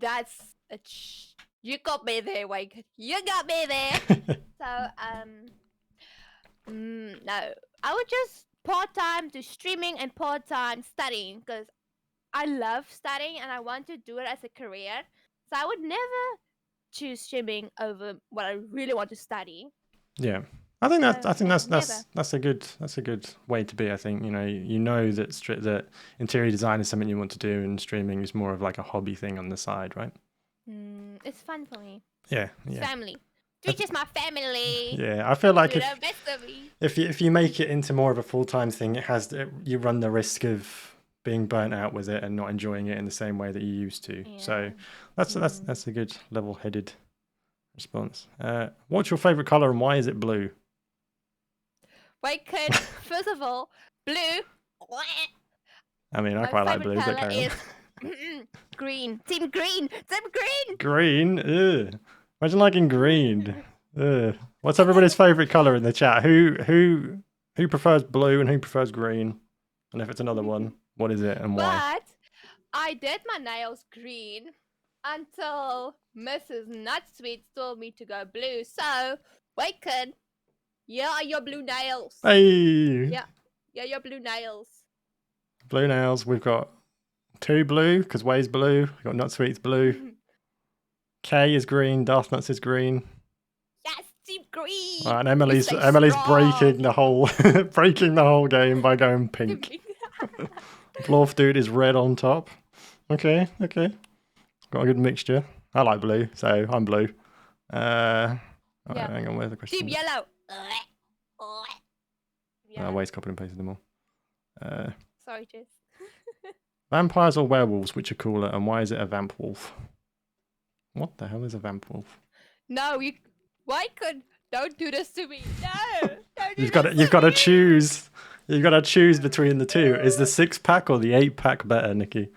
That's you got me there, Wake. You got me there. So no, I would just part-time do streaming and part-time studying because I love studying and I want to do it as a career. So I would never choose streaming over what I really want to study. Yeah, I think never. that's a good way to be. I think you know that that interior design is something you want to do, and streaming is more of like a hobby thing on the side, right? It's fun for me. Yeah, It's yeah. family. Twitch is my family. Yeah, I feel like Do the best of me. if you make it into more of a full-time thing, you run the risk of being burnt out with it and not enjoying it in the same way that you used to. Yeah. So that's a good level-headed response. What's your favorite color and why is it blue? Wait, first of all, blue. I mean, I My quite like blue, favorite but color carry on. is green. Team green. Team green. Green. Ugh. Imagine liking green. Ugh. What's everybody's favorite color in the chat? Who prefers blue and who prefers green? And if it's another one, what is it and why? But I did my nails green until Mrs. Nutsweet told me to go blue. So, Waken, here are your blue nails. Hey. Yeah, your blue nails. Blue nails. We've got 2 blue because Way's blue. We've got Nutsweet's blue. K is green. Darth Nuts is green. Yes, team green. Right, and Emily's Stay breaking the whole breaking the whole game by going pink. Dwarf dude is red on top. Okay. Got a good mixture. I like blue, so I'm blue. Right, hang on, where's the question? Team yellow. Way's copied and pasted them all. Sorry, Jess. Vampires or werewolves, which are cooler, and why is it a vamp wolf? What the hell is a vamp wolf? No, Waken, don't do this to me. No, don't do You've got to choose. You've got to choose between the two. Is the 6-pack or the 8-pack better, Nikki?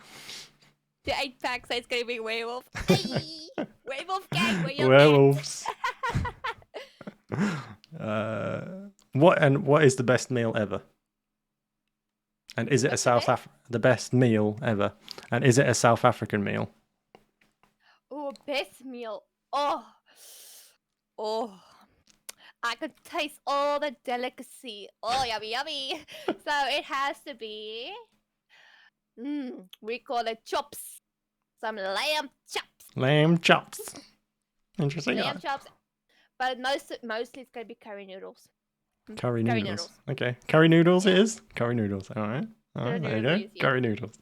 The 8-pack says it's gonna be werewolf. Hey! Werewolf gang, where you Werewolves. What is the best meal ever? And is it What's the best meal ever? And is it a South African meal? Oh, best meal. Oh. I could taste all the delicacy. Oh, yummy, yummy. So it has to be. We call it chops. Some lamb chops. Lamb chops. Interesting. Lamb chops. But mostly it's gonna be curry noodles. Curry noodles. Okay. Curry noodles it is? Curry noodles. All right. There you go. Yeah. Curry noodles.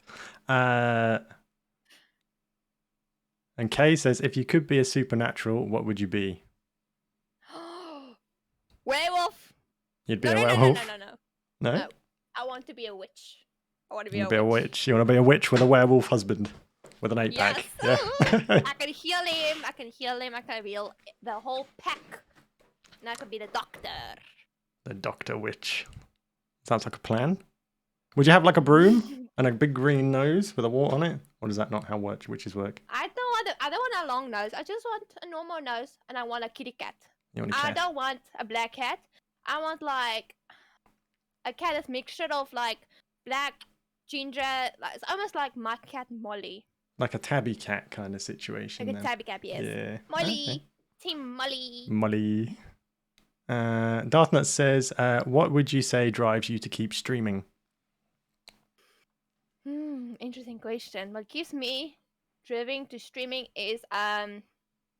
And Kay says, if you could be a supernatural, what would you be? Werewolf. You'd be a werewolf? No. No? I want to be a witch. I want to You'd be a witch. You want to be a witch with a werewolf husband. With an 8-pack. Yes. Yeah. I can heal him. I can heal the whole pack. And I can be the doctor. The Doctor Witch. Sounds like a plan. Would you have like a broom and a big green nose with a wart on it? Or is that not how witches work? I don't want a long nose. I just want a normal nose, and I want a kitty cat. You want a cat? I don't want a black cat. I want like a cat that's mixture of like black, ginger. Like, it's almost like my cat Molly. Like a tabby cat kind of situation. Like a tabby cat, yes. Yeah. Molly. Okay. Team Molly. Molly. Darthnut says, what would you say drives you to keep streaming? Interesting question. What keeps me driven to streaming is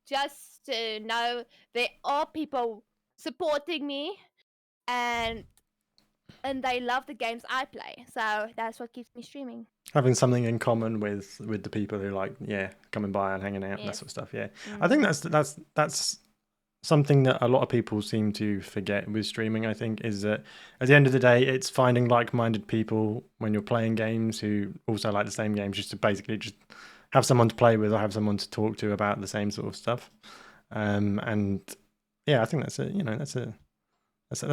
just to know there are people supporting me and they love the games I play. So that's what keeps me streaming. Having something in common with the people who like, coming by and hanging out and that sort of stuff. Yeah. I think that's something that a lot of people seem to forget with streaming, I think, is that at the end of the day, it's finding like-minded people when you're playing games who also like the same games, just to basically just have someone to play with or have someone to talk to about the same sort of stuff. And yeah, I think that's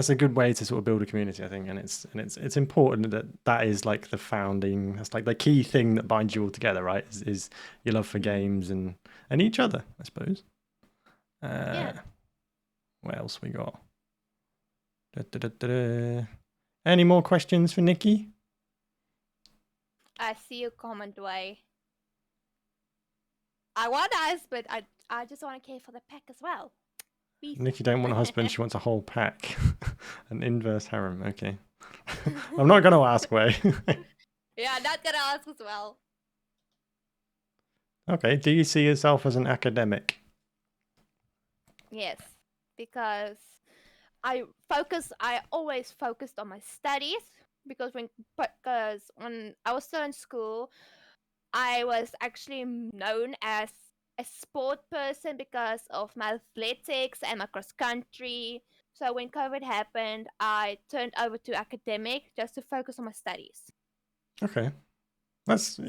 a good way to sort of build a community, I think, and it's important that is like the founding, that's like the key thing that binds you all together, right? Is your love for games and each other, I suppose. What else we got? Any more questions for Nikki? I see your comment, Way. I want us, but I just want to care for the pack as well. Peace. Nikki don't want a husband, she wants a whole pack. An inverse harem, okay. I'm not going to ask, Way. Yeah, I'm not going to ask as well. Okay, do you see yourself as an academic? Yes, because I always focused on my studies because when I was still in school, I was actually known as a sport person because of my athletics and my cross country. So when COVID happened, I turned over to academic just to focus on my studies. Okay. That's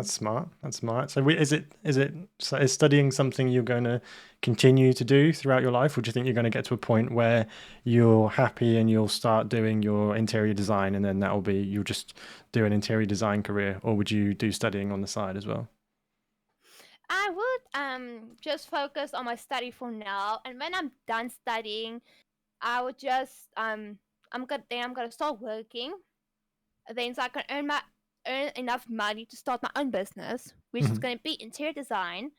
smart. That's smart. So is studying something you're going to continue to do throughout your life, or do you think you're going to get to a point where you're happy and you'll start doing your interior design, and then you'll just do an interior design career, or would you do studying on the side as well? I would just focus on my study for now, and when I'm done studying, I would just I'm gonna start working, then so I can earn enough money to start my own business, which is going to be interior design,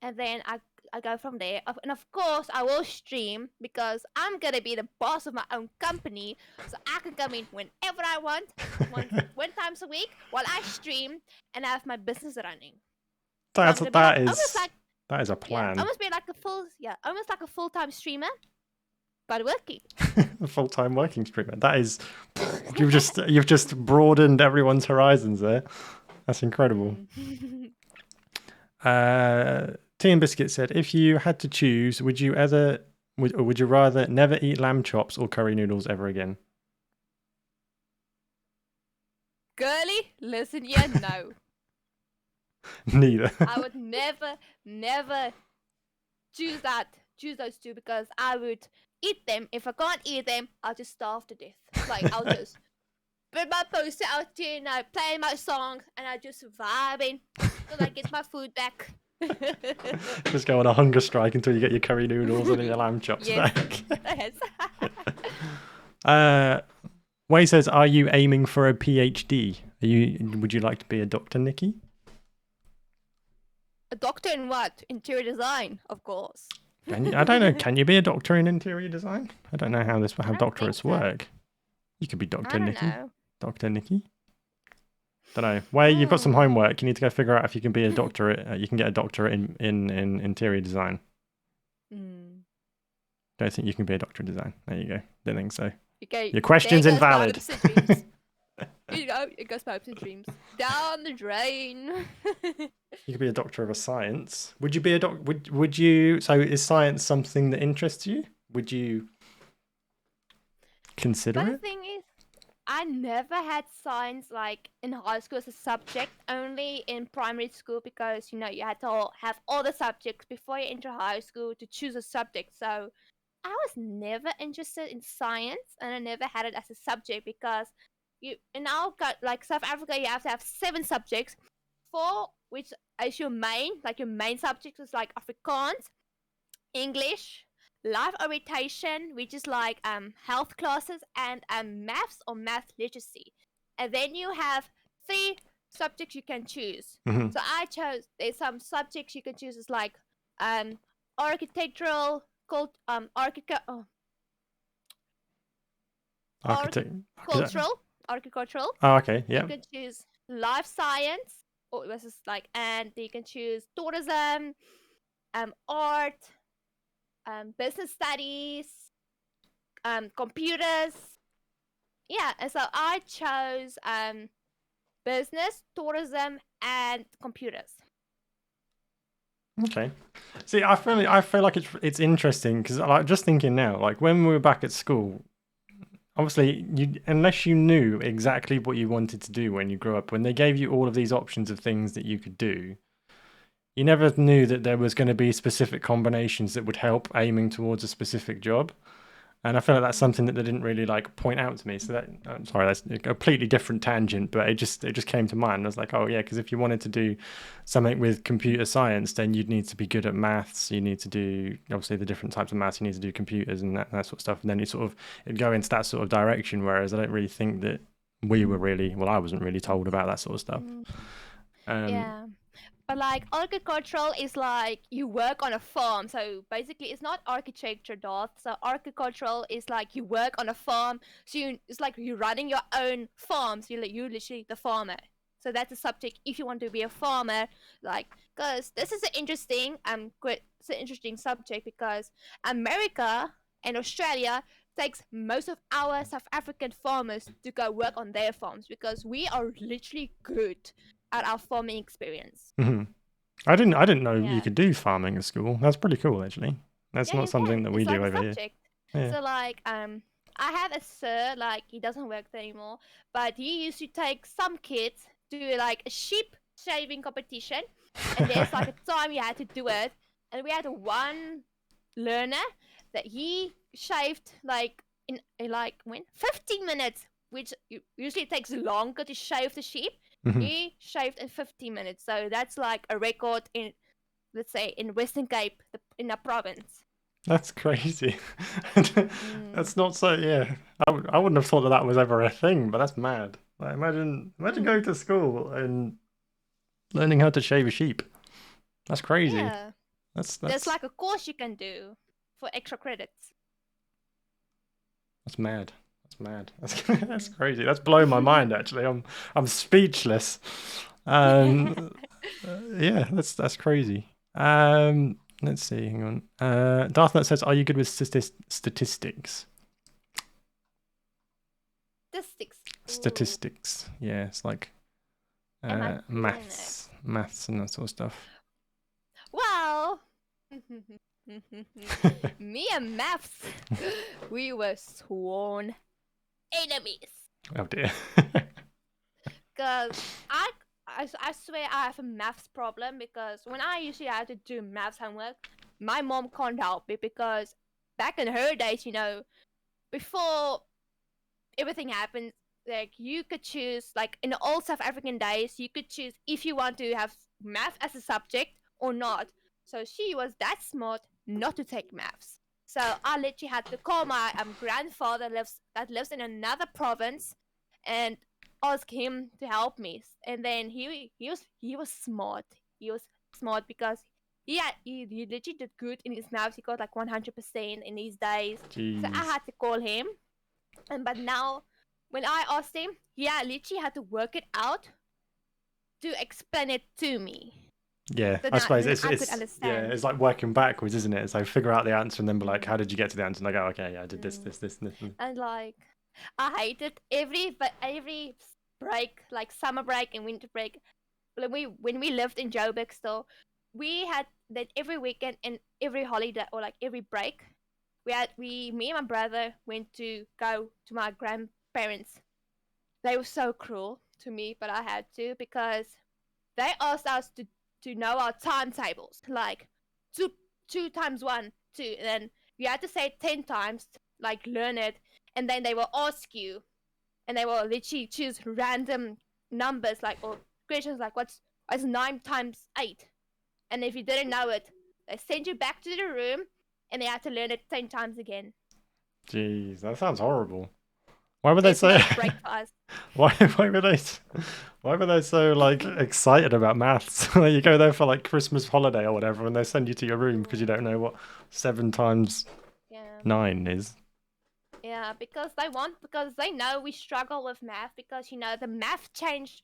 and then I go from there. And of course, I will stream because I'm going to be the boss of my own company, so I can come in whenever I want, one times a week, while I stream and have my business running. That is a plan. Yeah, almost be like a full-time streamer, but working. A full-time working streamer. That is, you've just broadened everyone's horizons there. That's incredible. Tea and Biscuit said, if you had to choose, would you rather never eat lamb chops or curry noodles ever again? Girly, listen here, no. Neither. I would never choose those two because I would eat them. If I can't eat them, I'll just starve to death. Like I'll just with my poster out there, and I playing my song, and I just vibing till I get my food back. Just go on a hunger strike until you get your curry noodles and your lamb chops Yes. back. Yes. Wei says, "Are you aiming for a PhD? Would you like to be a doctor, Nikki?" A doctor in what? Interior design, of course. I don't know. Can you be a doctor in interior design? I don't know how don't doctorates think so. work. You could be I Doctor don't Nikki. know. Dr. Nikki. Don't know. Wei, you've got some homework. You need to go figure out if you can be a doctorate. You can get a doctorate in interior design. Don't think you can be a doctor in design. There you go. Don't think so. Okay, Your question's there goes my invalid. hopes and dreams. You know, it goes my hopes and dreams down the drain. You could be a doctor of a science. Would you be a doc? Would you? So is science something that interests you? Would you consider But the it? thing is, I never had science like in high school as a subject, only in primary school because you had to have all the subjects before you enter high school to choose a subject. So I was never interested in science, and I never had it as a subject because in our like South Africa, you have to have 7 subjects, 4 which is your main subjects is like Afrikaans, English, life orientation, which is like health classes, and maths or math literacy. And then you have 3 subjects you can choose. Mhm. So I chose, there's some subjects you can choose is like architectural, agricultural. Oh, okay. Yeah. You can choose life science, or this is like, and you can choose tourism, art, business studies, computers. Yeah, and so I chose business, tourism, and computers. Okay. See, I feel like it's interesting because like just thinking now, like when we were back at school, obviously unless you knew exactly what you wanted to do when you grew up, when they gave you all of these options of things that you could do, you never knew that there was going to be specific combinations that would help aiming towards a specific job. And I feel like that's something that they didn't really like point out to me. So that, I'm sorry, that's a completely different tangent, but it just came to mind. I was like, oh yeah, because if you wanted to do something with computer science, then you'd need to be good at maths. You need to do obviously the different types of maths. You need to do computers and that sort of stuff. And then it'd go into that sort of direction. Whereas I don't really think that I wasn't really told about that sort of stuff. Yeah. But like agricultural is like you work on a farm, so basically it's not architecture, Darth. So agricultural is like you work on a farm, so it's like you're running your own farm. So you're literally the farmer. So that's a subject if you want to be a farmer, like because this is an interesting subject because America and Australia takes most of our South African farmers to go work on their farms because we are literally good at our farming experience. Mm-hmm. I didn't know Yeah. you could do farming at school. That's pretty cool, actually. That's not something that we do over here. Yeah. So like I have a sir, like he doesn't work there anymore, but he used to take some kids to like a sheep shaving competition, and there's like a time you had to do it, and we had one learner that he shaved like in like 15 minutes, which usually takes longer to shave the sheep. Mm-hmm. He shaved in 15 minutes, so that's like a record in, let's say, in Western Cape, in a province. That's crazy. That's not so. Yeah, I wouldn't have thought that was ever a thing, but that's mad. Like, imagine going to school and learning how to shave a sheep. That's crazy. Yeah. That's There's like a course you can do for extra credits. That's mad. That's crazy. That's blowing my mind. Actually, I'm speechless. Yeah, that's crazy. Let's see. Hang on. Darthnut says, "Are you good with statistics?" Statistics. Yeah, it's like maths and that sort of stuff. Well, me and maths, we were sworn enemies. Oh dear. Because I swear I have a maths problem because when I usually have to do maths homework, my mom can't help me because back in her days, before everything happened, like you could choose, like in the old South African days, you could choose if you want to have math as a subject or not. So she was that smart not to take maths. So I literally had to call my grandfather that lives in another province, and ask him to help me. And then he was smart. He was smart because he literally did good in his maths. He got like 100% in these days. So I Jeez. had to call him. But now, when I asked him, literally had to work it out to explain it to me. Yeah, So I suppose then it's I could it's understand. it's like working backwards, isn't it? So figure out the answer and then be like, how did you get to the answer? And I go, okay, yeah, I did this, this, this, and this. And like, I hated every break, like summer break and winter break. When we lived in Joburg still, we had that every weekend and every holiday, or like every break, me and my brother went to go to my grandparents. They were so cruel to me, but I had to, because they asked us to know our timetables, like two times one, two, and then you had to say it 10 times, like learn it, and then they will ask you, and they will literally choose random numbers, like, or questions like what's 9 times 8, and if you didn't know it, they send you back to the room, and they had to learn it 10 times again. Jeez, that sounds horrible. Why were they There's so? no break for us. Why were they so like excited about maths? Like, you go there for like Christmas holiday or whatever, and they send you to your room because you don't know what 7 times Yeah. 9 is. Yeah, because they know we struggle with math, because the math changed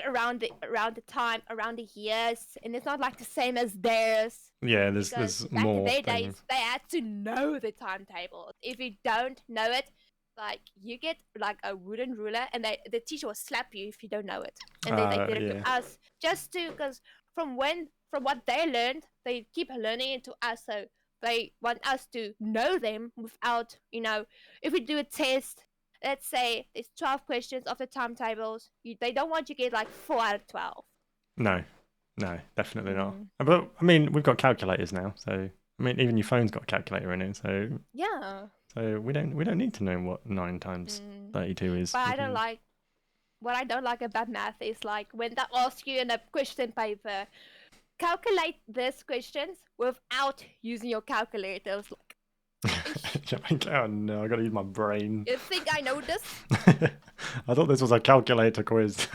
around the years, and it's not like the same as theirs. Yeah, Because there's back in more their things. days, they had to know the timetable. If you don't know it, like you get like a wooden ruler, and the teacher will slap you if you don't know it. And they did it Yeah. to us, just to, because from what they learned, they keep learning it to us. So they want us to know them without, if we do a test, let's say there's 12 questions of the timetables, they don't want you to get like 4 out of 12. No, definitely not. But I mean, we've got calculators now, so I mean, even your phone's got a calculator in it, so Yeah. so we don't need to know what 9 times 32 is. But what I don't like about math is like when they ask you in a question paper, calculate these questions without using your calculator. It's like, You're like, oh no, I gotta use my brain. you think I know this? I thought this was a calculator quiz.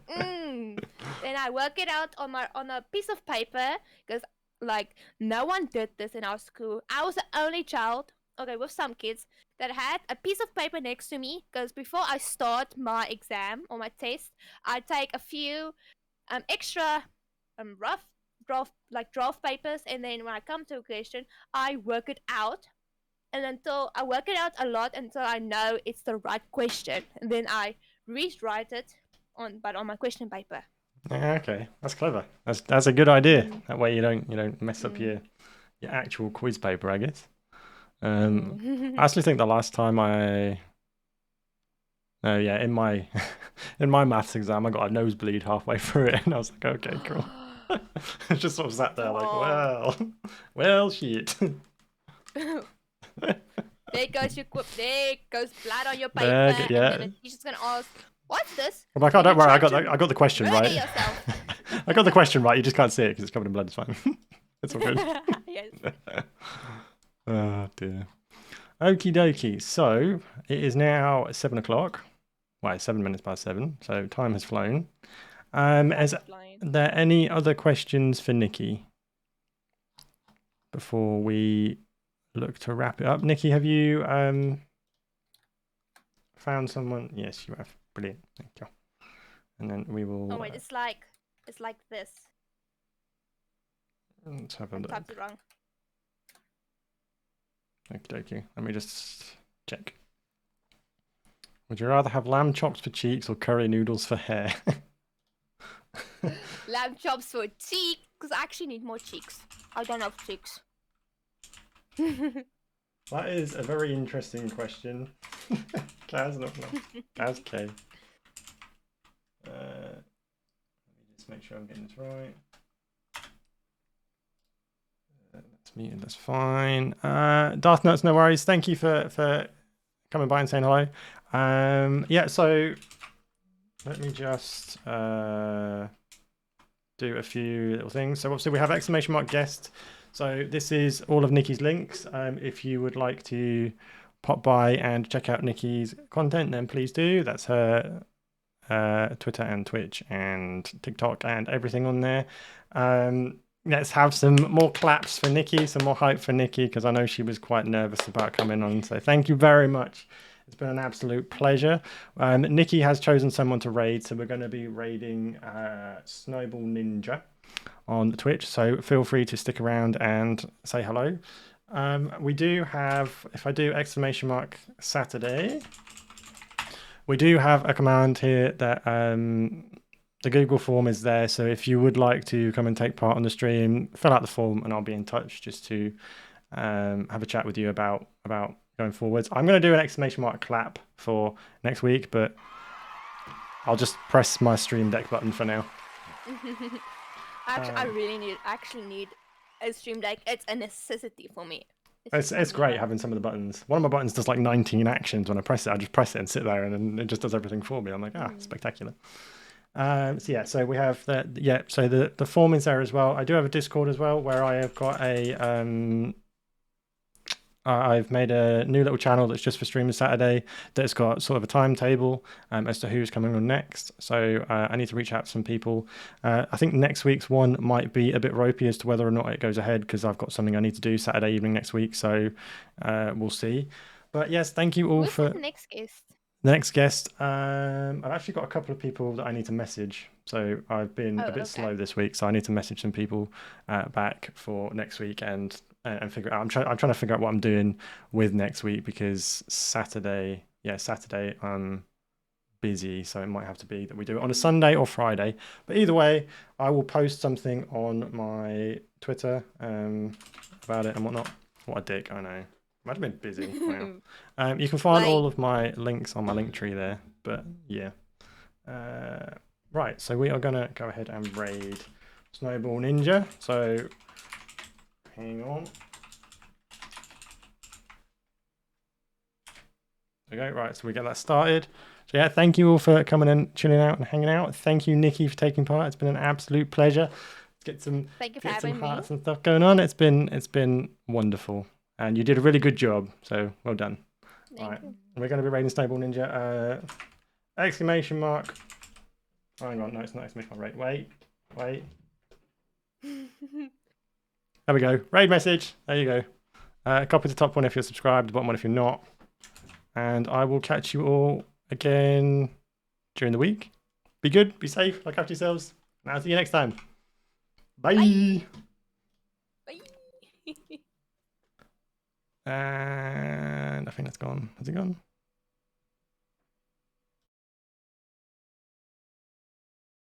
Then I work it out on a piece of paper, because like no one did this in our school. I was the only child, okay, with some kids, that had a piece of paper next to me, because before I start my exam or my test, I take a few extra rough draft papers, and then when I come to a question, I work it out, and until I work it out a lot until I know it's the right question, and then I rewrite it on my question paper. Okay, that's clever. That's a good idea. That way you don't mess up your actual quiz paper, I guess. I actually think the last time in my in my maths exam I got a nosebleed halfway through it, and I was like, okay, cool. I just sort of sat there like, well, shit. There goes blood on your paper, Yeah. and then the teacher's gonna ask, "What's this?" I'm like, oh, don't worry, I got the question Murder right. yourself. I got the question right. You just can't see it because it's covered in blood. It's fine. It's all good. Yes. Oh dear. Okie dokie. So it is now 7 o'clock. Well, it's 7 minutes past 7. So time has flown. Is there any other questions for Nikki before we look to wrap it up? Nikki, have you found someone? Yes, you have. Brilliant. Thank you. And then we will. Oh wait, it's like this. Let's have a I look. typed it wrong. Okie dokie. Let me just check. Would you rather have lamb chops for cheeks or curry noodles for hair? Lamb chops for cheeks, because I actually need more cheeks. I don't have cheeks. That is a very interesting question. Kaz, not Kaz K. Let me just make sure I'm getting this right. That's muted, that's fine. Darth Nuts, no worries. Thank you for coming by and saying hello. Yeah, so let me just do a few little things. So obviously we have !guest. So this is all of Nikki's links. If you would like to pop by and check out Nikki's content, then please do. That's her Twitter and Twitch and TikTok and everything on there. Let's have some more claps for Nikki, some more hype for Nikki, because I know she was quite nervous about coming on. So thank you very much. It's been an absolute pleasure. Nikki has chosen someone to raid, so we're going to be raiding 𝙨𝙪𝙧𝙚 on Twitch. So feel free to stick around and say hello. We do have, if I do !Saturday, we do have a command here that the Google form is there. So if you would like to come and take part on the stream, fill out the form and I'll be in touch just to have a chat with you about going forwards. I'm going to do an ! clap for next week, but I'll just press my Stream Deck button for now. I really actually need a Stream Deck. It's a necessity for me. It's great having some of the buttons. One of my buttons does like 19 actions when I press it. I just press it and sit there, and then it just does everything for me. I'm like, spectacular. So yeah, so we have that. Yeah, so the form is there as well. I do have a Discord as well where I have got a I've made a new little channel that's just for Streaming Saturday that's got sort of a timetable as to who's coming on next. So I need to reach out to some people. I think next week's one might be a bit ropey as to whether or not it goes ahead because I've got something I need to do Saturday evening next week. So we'll see. But yes, thank you all Who's for... the next guest? The next guest, I've actually got a couple of people that I need to message. So I've been a bit slow this week, so I need to message some people back for next week and figure out. I'm trying to figure out what I'm doing with next week because Saturday I'm busy, so it might have to be that we do it on a Sunday or Friday. But either way, I will post something on my Twitter about it and whatnot. What a dick, I know. I've been busy. Wow. You can find all of my links on my link tree there. But yeah. Right, so we are going to go ahead and raid 𝙨𝙪𝙧𝙚. So hang on. Okay, right, so we get that started. So yeah, thank you all for coming and chilling out and hanging out. Thank you, Nikki, for taking part. It's been an absolute pleasure. Let's get some hearts and stuff going on. It's been wonderful. And you did a really good job, so well done. Thank you. We're going to be raiding 𝙨𝙪𝙧𝙚. Exclamation mark. Oh, hang on, no, it's not exclamation mark. Wait. There we go. Raid message. There you go. Copy the top one if you're subscribed, the bottom one if you're not. And I will catch you all again during the week. Be good, be safe, look after yourselves. And I'll see you next time. Bye. Bye. And I think that's gone. Has it gone?